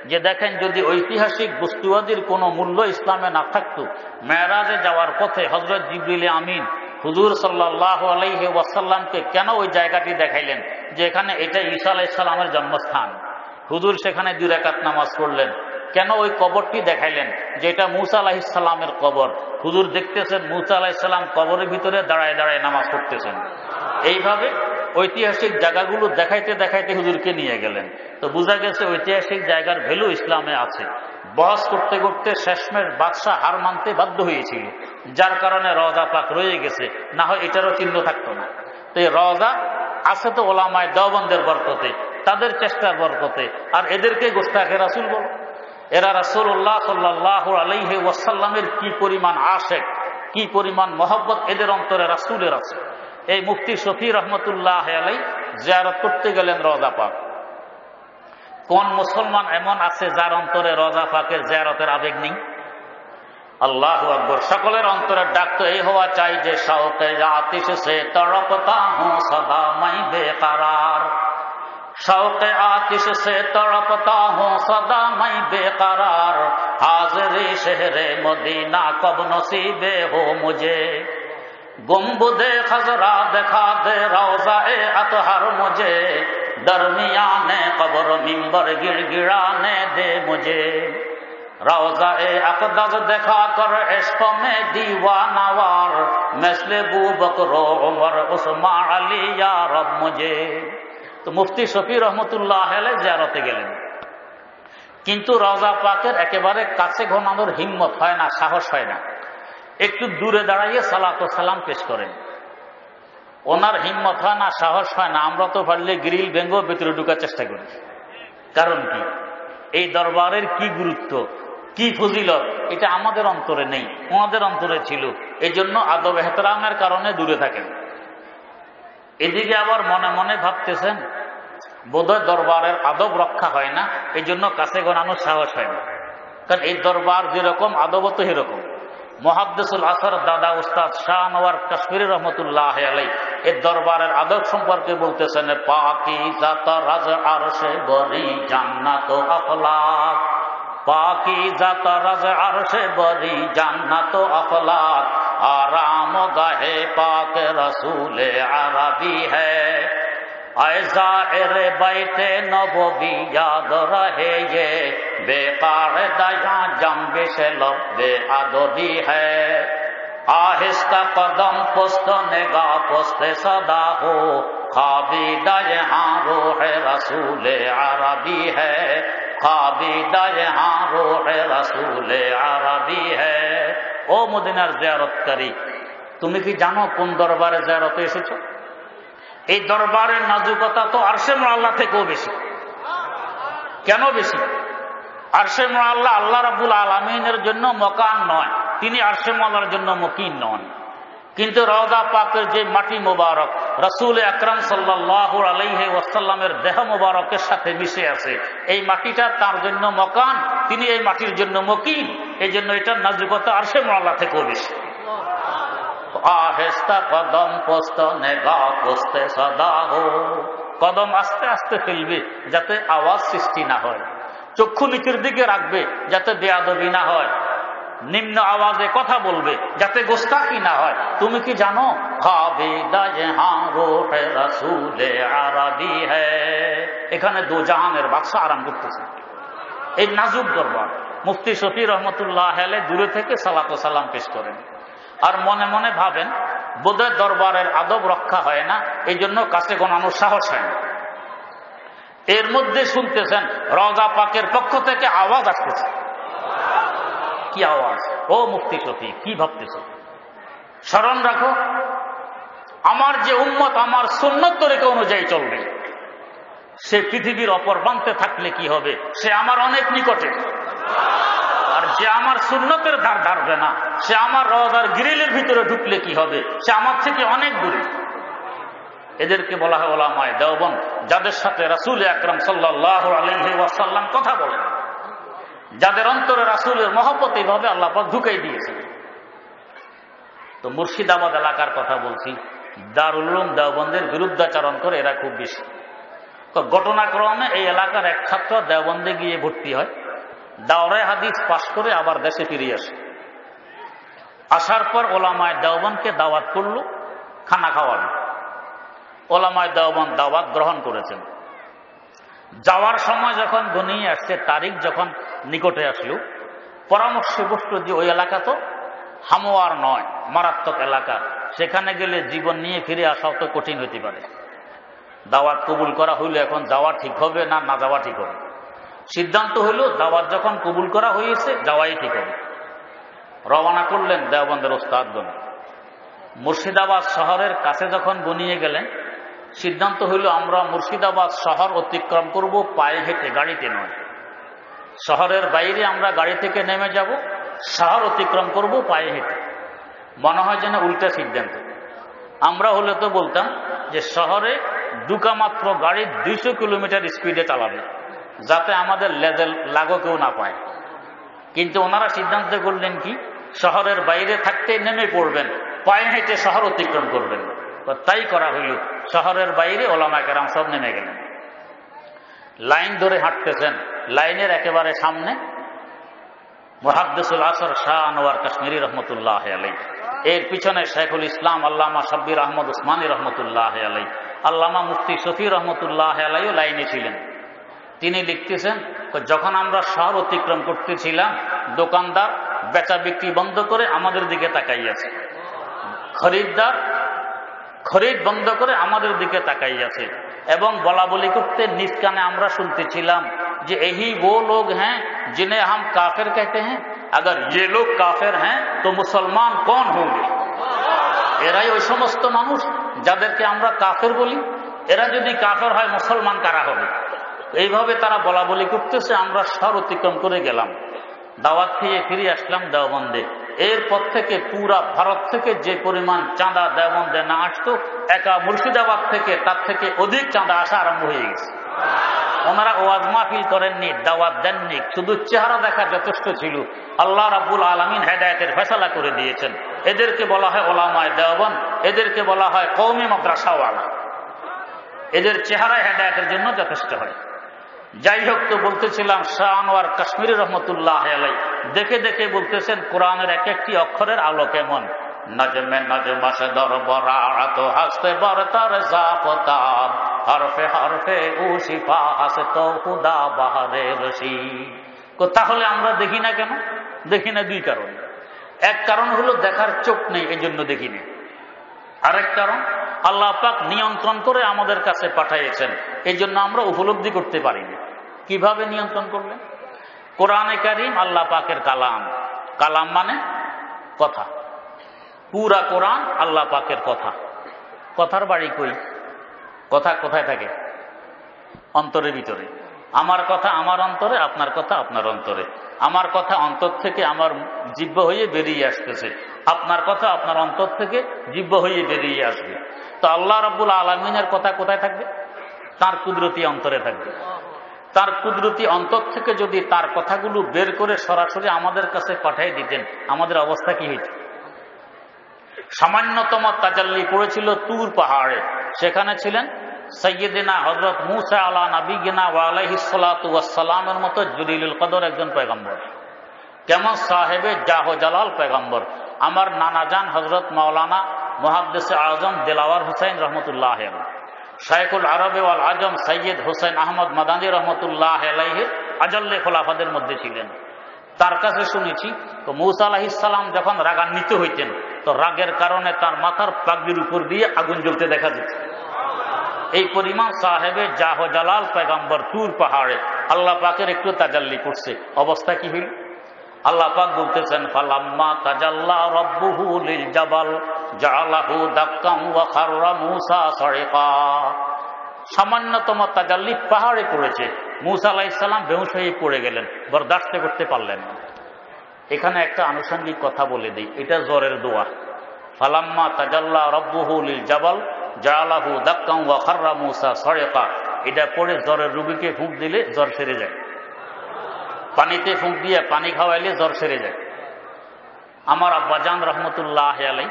যে দেখেন, যদি ঐতিহাসিক বস্তুবাদীর কোনো মূল্য ইসলামে না থাকতো, মেরাজে যাওয়ার পথে হযরত জিবরিল আমিন হুজুর সাল্লাল্লাহু আলাইহি ওয়াসাল্লামকে কেন ওই জায়গাটি দেখাইলেন যে এখানে এটা ঈসা আলাইহিস সালামের জন্মস্থান? হুজুর সেখানে 2 রাকাত নামাজ পড়লেন। কেন ওই কবরটি দেখাইলেন যে এটা মূসা আলাইহিস সালামের কবর? হুজুর দেখতেছেন মূসা আলাইহিস সালাম কবরের ভিতরে দাঁড়ায় দাঁড়ায় নামাজ পড়তেছেন। এইভাবে ঐতিহাসিক জায়গাগুলো দেখাইতে দেখাইতে হুজুরকে নিয়ে গেলেন। তো বোঝা গেছে ঐতিহাসিক জায়গার ভ্যালু ইসলামে আছে। বহস করতে করতে শেষমেশ বাদশাহ হার মানতে বাধ্য হয়েছিল, যার কারণে রওজা পাক রয়ে গেছে, না হয় এটারও চিহ্ন থাকতো না। তো এই রওজা আছে তো ওলামায়ে দেওবন্দের বরকতে, তাদের চেষ্টার বরকতে। আর এদেরকে গোস্তাকে রাসূল বলো। এরা রাসূলুল্লাহ সাল্লাল্লাহু আলাইহি ওয়াসাল্লামের কি পরিমাণ আশেক, কি পরিমাণ মহব্বত এদের অন্তরে রাসূলের আছে। এই মুফতি শফি রহমতুল্লাহ আলাইহি জিয়ারত করতে গেলেন রওজা পাক। কোন মুসলমান এমন আছে যার অন্তরে রওজা পাকের জিয়ারতের আবেগ নেই? আল্লাহু আকবার। সকলের অন্তরের ডাক তো এই হওয়া চাই যে শৌকে আতিশ সে তড়পতা হুঁ সদা मैं बेकरार, शौक़े आतिश से तड़पता हूँ सदा मैं बेकरार, हाज़िरी शहरे मदीना कब नसीबे हो मुझे, गुम्बदे खजरा दिखा दे रौज़ाए अतहर मुझे, दरमियाने कब्र मिंबर गिड़गिड़ाने दे मुझे, रौज़ाए अक़दस दिखा कर इश्क़ में दीवानावार, मिस्ले बू बकर उमर उस्मान अली या रब मुझे। তো মুফতি শফি রহমতুল্লাহ আলাইহি জিয়ারতে গেলেন, কিন্তু রওজা পাকের একেবারে কাছে ঘনানোর হিম্মত হয় না, সাহস হয় না। একটু দূরে দাঁড়াইয়ে সালাত ও সালাম পেশ করেন। ওনার হিম্মত হয় না, সাহস হয় না। আমরা তো পারলে গ্রিল ভেঙে ভেতরে ঢুকার চেষ্টা করি। কারণ কি? এই দরবারের কি গুরুত্ব, কি ফজিলত, এটা আমাদের অন্তরে নেই, ওনাদের অন্তরে ছিল। এই জন্য আদব এহতরামের কারণে দূরে থাকেন। এদিকে আবার মনে মনে ভাবতেছেন বোধহয় দরবারের আদব রক্ষা হয় না, এই জন্য কাছে গণানোর সাহস হয় না। কারণ এই দরবার যেরকম আদব তো এরকম। মুহাদ্দিসুল আসর দাদা উস্তাদ শাহ আনোয়ার কাশ্মীরি রহমতুল্লাহ আলাইহি এই দরবারের আদব সম্পর্কে বলতেছেন, পাকিজা তারাজ আরশে বরি জান্নাত ও আখলাক, पाकीज़ा तरज़ अर्श बरी जन्नत अफलाक, आराम गाहे पाक रसूल अरबी है, ऐसा एरे बैते नबवी याद रहे ये, बेकार दया जम्बिश लब्बे अदबी है, आहिस्ता कदम पुस्त निगाह पुस्ते सदा हो, खाबीदा यहाँ रूह रसूल अरबी है, खाबीदा यहाँ रूह रसूल अरबी है। ও মদিনার জিয়ারতকারী, তুমি কি জানো কোন দরবারে জিয়ারতে এসেছো? এই দরবারের নাজুকতা তো আরশে মুআল্লা থেকেও বেশি। কেন বেশি? আরশে মুআল্লা আল্লাহ রাব্বুল আলামিনের জন্য মকান নয়, তিনি আরশে মুআল্লার জন্য মুকিম নন। কিন্তু রওজা পাকের যে মাটি মোবারক রাসূল আকরাম সাল্লাল্লাহু আলাইহি ওয়াসাল্লামের দেহ মোবারকের সাথে মিশে আছে, এই মাটিটা তার জন্য মকান, তিনি এই মাটির জন্য মুকিম। এই জন্য এটার নাজুকতা আরশে মুআল্লা থেকেও বেশি। আহেস্তা কদম পোস্ত নেগা পোস্তে সদা হো, কদম আস্তে আস্তে ফেলবে যাতে আওয়াজ সৃষ্টি না হয়, চক্ষু নিচের দিকে রাখবে যাতে বেয়াদবি না হয়, নিম্ন আওয়াজে কথা বলবে যাতে গোস্তাকি না হয়। তুমি কি জানো খাবিদা ইহাঁ রূহ রাসূল আরবি হ্যায়, এখানে দো জাহানের বাদশা আরাম করতেছে। এই নাজুক দরবার মুফতি শফি রহমতুল্লাহ আলাইহি দূরে থেকে সালাত ও সালাম পেশ করেন, আর মনে মনে ভাবেন বোধহয় দরবারের আদব রক্ষা হয় না, এই জন্য কাছে গণানোর সাহস হয় না। এর মধ্যে শুনতেছেন রওজা পাকের পক্ষ থেকে আওয়াজ আসতেছে। কি আওয়াজ? ও মুফতি শফি, কি ভাবতেছ? স্মরণ রাখো, আমার যে উম্মত আমার সুন্নত তরিকা অনুযায়ী চলবে, সে পৃথিবীর অপর প্রান্তে থাকলে কি হবে? সে আমার অনেক নিকটে। আর যে আমার সুন্নতের ধার ধারবে না, সে আমার রওজার গ্রিলের ভিতরে ঢুকলে কি হবে? সে আমার থেকে অনেক দূরে। এদেরকে বলা হয় উলামায়ে দেওবন্দ, যাদের সাথে রাসূল আকরাম সাল্লাল্লাহু আলাইহি ওয়াসাল্লাম কথা বলেন, যাদের অন্তরে রাসূলের মহব্বত এইভাবে আল্লাহ পাক ঢুকাই দিয়েছেন। তো মুর্শিদাবাদ এলাকার কথা বলছি, দারুল উলুম দেওবন্দের বিরুদ্ধাচরণ করে এরা খুব বেশি। তো ঘটনাক্রমে এই এলাকার এক ছাত্র দেওবন্দে গিয়ে ভর্তি হয়, দাওরায়ে হাদিস পাশ করে আবার দেশে ফিরে আসে। আসার পর ওলামায়ে দেওবন্দকে দাওয়াত করল খানা খাওয়াবে। ওলামায়ে দেওবন্দ দাওয়াত গ্রহণ করেছেন। যাওয়ার সময় যখন ঘনিয়ে আসছে, তারিখ যখন নিকটে আসলো, পরামর্শ বসলো যে ওই এলাকা তো হামোয়ার নয়, মারাত্মক এলাকা, সেখানে গেলে জীবন নিয়ে ফিরে আসাও তো কঠিন হতে পারে। দাওয়াত কবুল করা হইল, এখন যাওয়া ঠিক হবে না না যাওয়া ঠিক হবে? সিদ্ধান্ত হইল দাওয়াত যখন কবুল করা হয়েছে যাওয়াই ঠিক হবে। রওনা করলেন দেওবন্দের ওস্তাদগণ। মুর্শিদাবাদ শহরের কাছে যখন গনিয়ে গেলেন, সিদ্ধান্ত হইল আমরা মুর্শিদাবাদ শহর অতিক্রম করব পায়ে হেঁটে, গাড়িতে নয়। শহরের বাইরে আমরা গাড়ি থেকে নেমে যাব, শহর অতিক্রম করব পায়ে হেঁটে। মনে হয় যেন উল্টা সিদ্ধান্ত। আমরা হলে তো বলতাম যে শহরে দুকামাত্র গাড়ি 200 কিলোমিটার স্পিডে চালাবে, যাতে আমাদের লেজেল লাগো কেউ না পায়। কিন্তু ওনারা সিদ্ধান্ত করলেন কি, শহরের বাইরে থাকতে নেমে পড়বেন, পায়ে হেঁটে শহর অতিক্রম করবেন। তাই করা হইল। শহরের বাইরে ওলামায়ে কেরাম সব নেমে গেলেন, লাইন ধরে হাঁটতেছেন। লাইনের একেবারে সামনে মুহাদ্দিসুল আসর শাহ আনোয়ার কাশ্মীরি রহমতুল্লাহ আলাইহি, এর পিছনে শেখুল ইসলাম আল্লামা শাব্বির আহমদ উসমানী রহমতুল্লাহ আলাইহি, আল্লামা মুফতি শফি রহমতুল্লাহ আলাইহিও লাইনে ছিলেন। তিনি লিখতেছেন, যখন আমরা শহর অতিক্রম করতেছিলাম, দোকানদার বেচা বিক্রি বন্ধ করে আমাদের দিকে তাকাইয়াছে, খরিদ্দার খরিদ বন্ধ করে আমাদের দিকে তাকাইয়াছে, এবং বলা বলি করতে নিজ কানে আমরা শুনতেছিলাম যে यही वो लोग हैं जिन्हें हम काफिर कहते हैं, अगर ये लोग काफिर हैं तो मुसलमान कौन होंगे? এরাই ওই সমস্ত মানুষ যাদেরকে আমরা কাফের বলি, এরা যদি কাফের হয় মুসলমান কারা হবে? এইভাবে তারা বলা বলি করতেছে। আমরা শহর অতিক্রম করে গেলাম, দাওয়াত খেয়ে ফিরে আসলাম দেওবন্দে। এরপর থেকে পুরা ভারত থেকে যে পরিমাণ চাঁদা দেওবন্দে না আসতো, একা মুর্শিদাবাদ থেকে তার থেকে অধিক চাঁদা আসা আরম্ভ হয়ে গেছে। ওনারা ওয়াজ মাহফিল করেননি, দাওয়াত দেননি, শুধু চেহারা দেখা যথেষ্ট ছিল। আল্লাহ রাব্বুল আলামিন হেদায়েতের ফয়সালা করে দিয়েছেন। এদেরকে বলা হয় ওলামায়ে দেওবন্দ, এদেরকে বলা হয় কওমি মাদ্রাসাওয়ালা। এদের চেহারা হেদায়েতের জন্য যথেষ্ট হয়। যাই হোক, তো বলতেছিলাম শাহ আনোয়ার কাশ্মীরি রহমতুল্লাহ আলাইহি দেখে দেখে বলতেছেন কোরআনের এক একটি অক্ষরের আলো কেমন। নজমে নজমশ দরবরাত হাসতে বরতর জাফতাব, হরফে হরফে উশিফা হাসতো খুদা বাহারে রশি। তাহলে আমরা দেখি না কেন? দেখি না দুই কারণে। এক কারণ হলো দেখার চোখ নেই, এই জন্য দেখিনি। আরেক কারণ, আল্লাহ পাক নিয়ন্ত্রণ করে আমাদের কাছে পাঠাইয়েছেন, এই জন্য আমরা উপলব্ধি করতে পারিনি। কিভাবে নিয়ন্ত্রণ করলেন? কোরআনে কারীম আল্লাহ পাকের কালাম। কালাম মানে কথা। পুরা কোরআন আল্লাহ পাকের কথা। কথার বাড়ি কই? কথা কোথায় থাকে? অন্তরের ভিতরে। আমার কথা আমার অন্তরে, আপনার কথা আপনার অন্তরে। আমার কথা অন্তর থেকে আমার জিহ্বা হয়ে বেরিয়ে আসতেছে, আপনার কথা আপনার অন্তর থেকে জিহ্বা হয়ে বেরিয়ে আসবে। তো আল্লাহ রাব্বুল আলামিনের কথা কোথায় থাকবে? তার কুদরতি অন্তরে থাকবে। তার কুদরতি অন্তর থেকে যদি তার কথাগুলো বের করে সরাসরি আমাদের কাছে পাঠিয়ে দিতেন, আমাদের অবস্থা কি হইত? সামান্যতম তাজাল্লি করেছিল তুর পাহাড়ে, সেখানে ছিলেন সাইয়্যিদিনা হযরত মূসা আলা নবিয়িনা ওয়া আলাইহিস সালাতু ওয়াস সালামের মতো জলিলুল কদর একজন পয়গম্বর, কেমন সাহেবে জাহ জালাল পয়গম্বর। আমার নানাজান হযরত মাওলানা মুহাদ্দিসে আজম দিলাওয়ার হুসাইন রহমতুল্লাহ আলাইহি, শাইখুল আরবে ওয়াল আজম সৈয়দ হুসাইন আহমদ মাদানী রহমতুল্লাহ আলাইহির আজল্লে খোলাফাদের মধ্যে ছিলেন। তার কাছে শুনেছি তো মূসা আলাইহিস সালাম যখন রাগান্বিত হইতেন তো রাগের কারণে তার মাথার পাগড়ির উপর দিয়ে আগুন জ্বলতে দেখা যেত। এই পরিমাণ সাহেবে জাহ জালাল পয়গম্বর তুর পাহাড়ে আল্লাহ পাকের একটু তাজাল্লি করছে, অবস্থা কি হইল? আল্লাহ পাক বলতেছেন, ফালাম্মা তাজাল্লা রাব্বুহু লিল জাবাল জাআলাহু দাক্কান ওয়া খাররা মূসা সারিকা। সামান্যতম তাজাল্লি পাহাড়ে পড়েছে, মূসা আলাইহিস সালাম বেহুশ হয়ে পড়ে গেলেন, বরদাস্ত করতে পারলেন না। এখানে একটা আনুষঙ্গিক কথা বলে দিই, এটা জ্বরের দোয়া। ফালাম্মা তাজাল্লা রাব্বুহু লিল জাবাল জাআলাহু দাক্কান ওয়া খাররা মূসা সারিকা, এটা পড়ে জ্বরের রোগীকে ফুঁক দিলে জ্বর সেরে যায়। পানিতে ফুঁক দিয়ে পানি খাওয়াইলে জ্বর সেরে যায়। আমার আব্বাজান রহমতুল্লাহ আলাই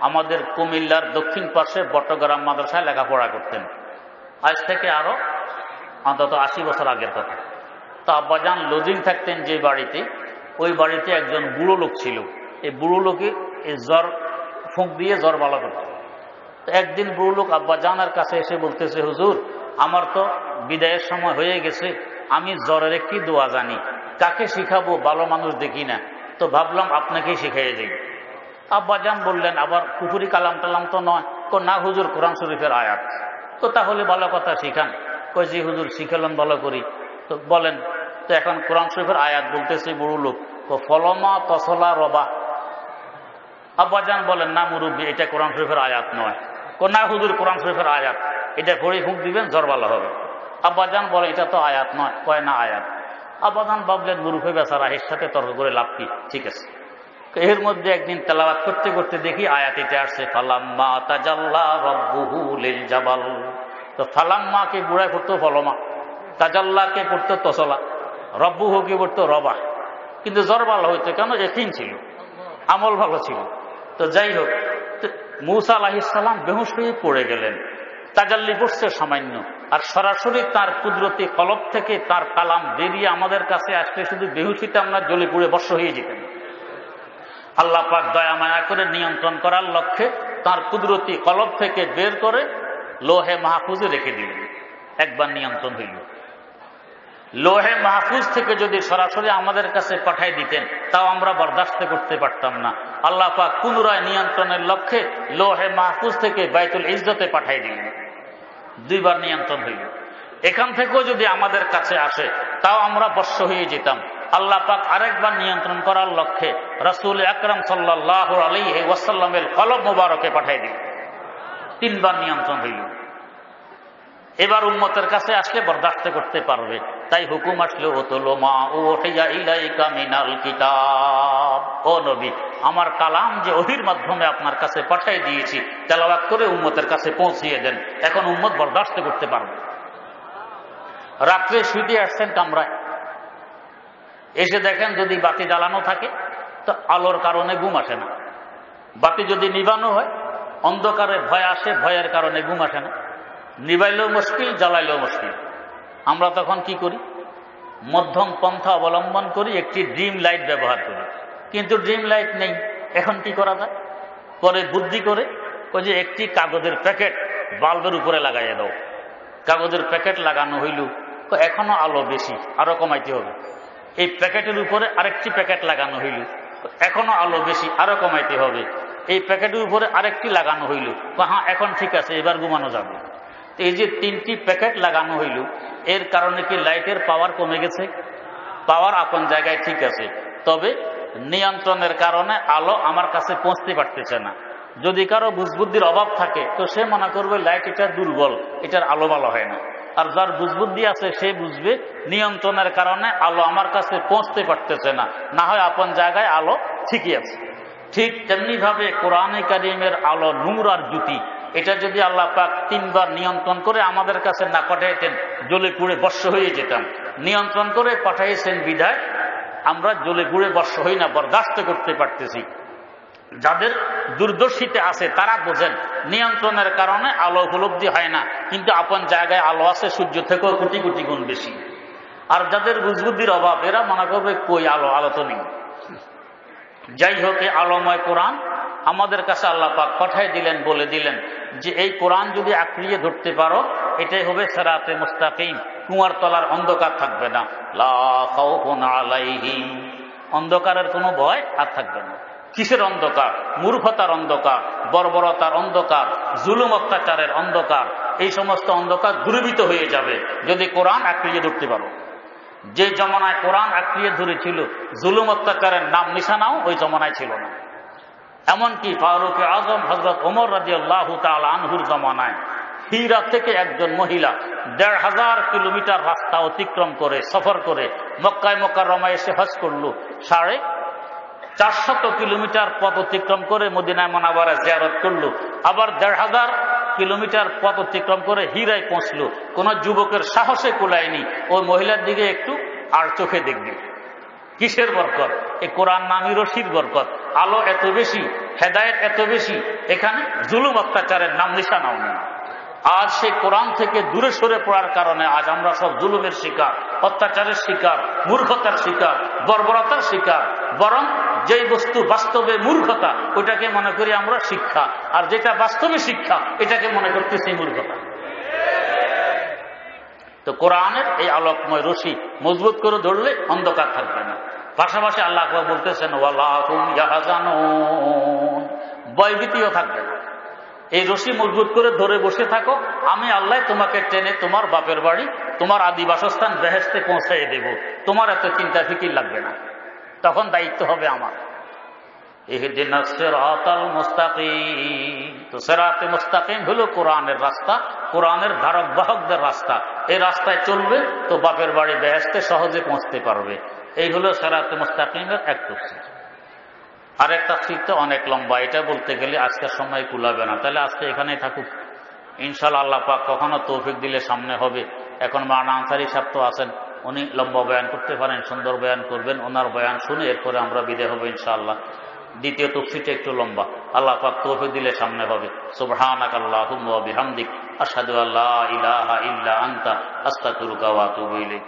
আমাদের কুমিল্লার দক্ষিণ পাশে বটগ্রাম মাদ্রাসায় লেখাপড়া করতেন। আজ থেকে আরো অন্তত 80 বছর আগের কথা। তো আব্বাজান লজিং থাকতেন যে বাড়িতে, ওই বাড়িতে একজন বুড়ো লোক ছিল। এই বুড়ো লোকে এই জ্বর ফুঁক দিয়ে জ্বর ভালো করত। তো একদিন বুড়ো লোক আব্বাজানের কাছে এসে বলতেছে, হুজুর আমার তো বিদায়ের সময় হয়ে গেছে, আমি জ্বরের একটি দোয়া জানি, কাকে শিখাবো, ভালো মানুষ দেখি না, তো ভাবলাম আপনাকেই শিখাইয়ে যাই। আব্বাজান বললেন, আবার কুফুরি কালাম টালাম তো নয়? না হুজুর, কোরআন শরীফের আয়াত। তো তাহলে ভালো কথা শিখান। কই জি হুজুর, শিখালাম ভালো করি। তো বলেন, তো এখন কোরআন শরীফের আয়াত বলতেছে বুড়ো লোক, ফলমা তসলা রবা। আব্বাজান বলেন, না মুরব্বী, এটা কোরআন শরীফের আয়াত নয়। না হুজুর, কোরআন শরীফের আয়াত, এটা পড়ে ফুঁক দিবেন জ্বর ভালো হবে। আব্বাজান বলে, এটা তো আয়াত নয়। কয় না আয়াত। আব্বাজান ভাবলেন মুরুফে বেচারা, এর সাথে তর্ক করে লাভ কি, ঠিক আছে। এর মধ্যে একদিন তেলাওয়াত করতে করতে দেখি আয়াত এটা আসছে, ফালাম্মা তাজাল্লা রাব্বুহু লিল জাবাল। তো ফালাম্মাকে বুড়ায় পড়তো ফলমা, তাজাল্লাকে পড়তো তসলা, রব্বুহুকে পড়তো রবা। কিন্তু জ্বর ভালো হইতো কেন? ইয়াকিন ছিল, আমল ভালো ছিল। তো যাই হোক, মূসা আলাইহিস সালাম বেহুশ হয়ে পড়ে গেলেন। তাজাল্লি পড়ছে সামান্য, আর সরাসরি তার কুদরতি কলব থেকে তার কালাম বেরিয়ে আমাদের কাছে আসলে শুধু বেহুশিতে আমরা জ্বলে পুড়ে বর্ষ হয়ে যেতেন। আল্লাহ পাক দয়া মায়া করে নিয়ন্ত্রণ করার লক্ষ্যে তার কুদরতি কলব থেকে বের করে লোহে মাহফুজে রেখে দিলেন। একবার নিয়ন্ত্রণ হইল। লোহে মাহফুজ থেকে যদি সরাসরি আমাদের কাছে পাঠাই দিতেন তাও আমরা বরদাস্ত করতে পারতাম না। আল্লাহ পাক পুনরায় নিয়ন্ত্রণের লক্ষ্যে লোহে মাহফুজ থেকে বাইতুল ইজ্জতে পাঠাই দিলেন। দুইবার নিয়ন্ত্রণ হইল। এখান থেকেও যদি আমাদের কাছে আসে তাও আমরা বর্ষ হয়ে যেতাম। আল্লাহ পাক আরেকবার নিয়ন্ত্রণ করার লক্ষ্যে রাসূল আকরাম সাল্লাল্লাহু আলাইহি ওয়াসাল্লামের কলব মোবারকে পাঠাই দিলেন। তিনবার নিয়ন্ত্রণ হইল। এবার উম্মতের কাছে আসলে বরদাস্ত করতে পারবে। তাই হুকুম আসলো, ওতুলু মা উহিয়া ইলাইকা মিনাল কিতাব, ও নবী আমার কালাম যে ওহীর মাধ্যমে আপনার কাছে পাঠিয়ে দিয়েছি তেলাওয়াত করে উম্মতের কাছে পৌঁছিয়ে দেন। এখন উম্মত বরদাস্ত করতে পারবে। রাত্রে শুতে আসছেন কামরায়, এসে দেখেন যদি বাতি জ্বালানো থাকে তো আলোর কারণে ঘুম আসে না। বাতি যদি নিবানো হয় অন্ধকারে ভয় আসে, ভয়ের কারণে ঘুম আসে না। নিবাইলেও মুশকিল, জ্বালাইলেও মুশকিল। আমরা তখন কি করি? মধ্যম পন্থা অবলম্বন করি, একটি ড্রিম লাইট ব্যবহার করি। কিন্তু ড্রিম লাইট নেই, এখন কি করা যায়? পরে বুদ্ধি করে ওই যে একটি কাগজের প্যাকেট বাল্বের উপরে লাগাইয়া দাও। কাগজের প্যাকেট লাগানো হইল, এখনো আলো বেশি, আরো কমাইতে হবে। এই প্যাকেটের উপরে আরেকটি প্যাকেট লাগানো হইল, এখনো আলো বেশি, আরো কমাইতে হবে। এই প্যাকেটের উপরে আরেকটি লাগানো হইল, হ্যাঁ এখন ঠিক আছে, এবার ঘুমানো যাবে। এই যে 3টি প্যাকেট লাগানো হইল, এর কারণে কি লাইটের পাওয়ার কমে গেছে? পাওয়ার আপন জায়গায় ঠিক আছে, তবে নিয়ন্ত্রণের কারণে আলো আমার কাছে পৌঁছতে পারতেছে না। যদি কারো বুঝবুদ্ধির অভাব থাকে তো সে মনে করবে লাইট এটা দুর্বল, এটার আলো ভালো হয় না। আর যার বুঝবুদ্ধি আছে সে বুঝবে নিয়ন্ত্রণের কারণে আলো আমার কাছে পৌঁছতে পারতেছে না, না হয় আপন জায়গায় আলো ঠিকই আছে। ঠিক তেমনি ভাবে কোরআনে কারিমের আলো নূর আর জ্যোতি, এটা যদি আল্লাহ পাক 3বার নিয়ন্ত্রণ করে আমাদের কাছে না পাঠাইতেন, জ্বলে পুড়ে বর্ষ হয়ে যেতাম। নিয়ন্ত্রণ করে পাঠাইছেন বিধায় আমরা জ্বলে পুড়ে বর্ষ হই না, বরদাস্ত করতে পারতেছি। যাদের দূরদর্শিতা আছে তারা বোঝেন নিয়ন্ত্রণের কারণে আলো উপলব্ধি হয় না, কিন্তু আপন জায়গায় আলো আছে সূর্য থেকেও কোটি কোটি গুণ বেশি। আর যাদের বুঝবুদ্ধির অভাব এরা মনে করবে কই আলো, আলো তো নেই। যাই হোক, এই আলোময় কোরআন আমাদের কাছে আল্লাহ পাক পাঠাই দিলেন, বলে দিলেন যে এই কোরআন যদি আঁকড়িয়ে ধরতে পারো এটাই হবে সিরাতে মুস্তাকিম, কুয়ার তলার অন্ধকার থাকবে না। লা খাউফুন আলাইহিম, অন্ধকারের কোনো ভয় আর থাকবে না। কিসের অন্ধকার? মূর্খতার অন্ধকার, বর্বরতার অন্ধকার, জুলুম অত্যাচারের অন্ধকার। এই সমস্ত অন্ধকার দূরীভূত হয়ে যাবে যদি কোরআন আঁকড়িয়ে ধরতে পারো। যে জমানায় কোরআন আঁকড়িয়ে ধরেছিল জুলুম অত্যাচারের নাম নিশানাও ওই জমানায় ছিল না। এমনকি ফারুক আজম হযরত ওমর রাদিয়াল্লাহু তাআলা আনহুর জমানায় হীরা থেকে একজন মহিলা ১৫০০ কিলোমিটার রাস্তা অতিক্রম করে সফর করে মক্কায় মুকাররমায় এসে হজ করলো, 450 কিলোমিটার পথ অতিক্রম করে মদিনায় মুনাওয়ারা জিয়ারত করলো, আবার ১৫০০ কিলোমিটার পথ অতিক্রম করে হীরায় পৌঁছলো। কোন যুবকের সাহসে কুলায়নি ওই মহিলার দিকে একটু আর চোখে দেখবে। কিসের বরকত? এই কোরআন নামী রশির বরকত। আলো এত বেশি, হেদায়েত এত বেশি, এখানে জুলুম অত্যাচারের নাম নিশানাও নেই। আজ সেই কোরআন থেকে দূরে সরে পড়ার কারণে আজ আমরা সব জুলুমের শিকার, অত্যাচারের শিকার, মূর্খতার শিকার, বর্বরতার শিকার। বরং যেই বস্তু বাস্তবে মূর্খতা ওইটাকে মনে করি আমরা শিক্ষা, আর যেটা বাস্তবে শিক্ষা এটাকে মনে করতেছি মূর্খতা। তো কোরআনের এই আলোকময় রশি মজবুত করে ধরলে অন্ধকার থাকবে না। পাশাপাশি আল্লাহ বলতেছেন ওয়ালা হুম ইয়াহজানুন, ভয়ভীতিও থাকবে না। এই রশি মজবুত করে ধরে বসে থাকো, আমি আল্লাহ তোমাকে টেনে তোমার বাপের বাড়ি, তোমার আদি বাসস্থান বেহেশতে পৌঁছাই দেব, তোমার এত চিন্তা ফিকির লাগবে না। তখন দায়িত্ব হবে আমার। ইহদিনাস সিরাতাল মুস্তাকিম, তো সিরাতে মুস্তাকিম হলো কোরআনের রাস্তা, কোরআনের ধারক বাহকদের রাস্তা। এই রাস্তায় চলবে তো বাপের বাড়ি বেহেশতে সহজে পৌঁছতে পারবে। এই হলো সিরাতে মুস্তাকিমের এক তাফসীর। আর এক তাফসীর তো অনেক লম্বা, এটা বলতে গেলে আজকের সময় কুলাবে না। তাহলে আজকে এখানেই থাকুক, ইনশাআল্লাহ আল্লাহ পাক কখনো তৌফিক দিলে সামনে হবে। এখন মাওলানা আনসারী সাহেব তো আছেন, উনি লম্বা বয়ান করতে পারেন, সুন্দর বয়ান করবেন। ওনার বয়ান শুনে এরপরে আমরা বিদায় হবো ইনশাআল্লাহ। দ্বিতীয় তাফসীরটা একটু লম্বা, আল্লাহ পাক তৌফিক দিলে সামনে হবে। সুবহানাকাল্লাহুম্মা ওয়া বিহামদিক আশহাদু আল্লা ইলাহা ইল্লা আনতা আস্তাগফিরুকা ওয়া আতুবু ইলাইক।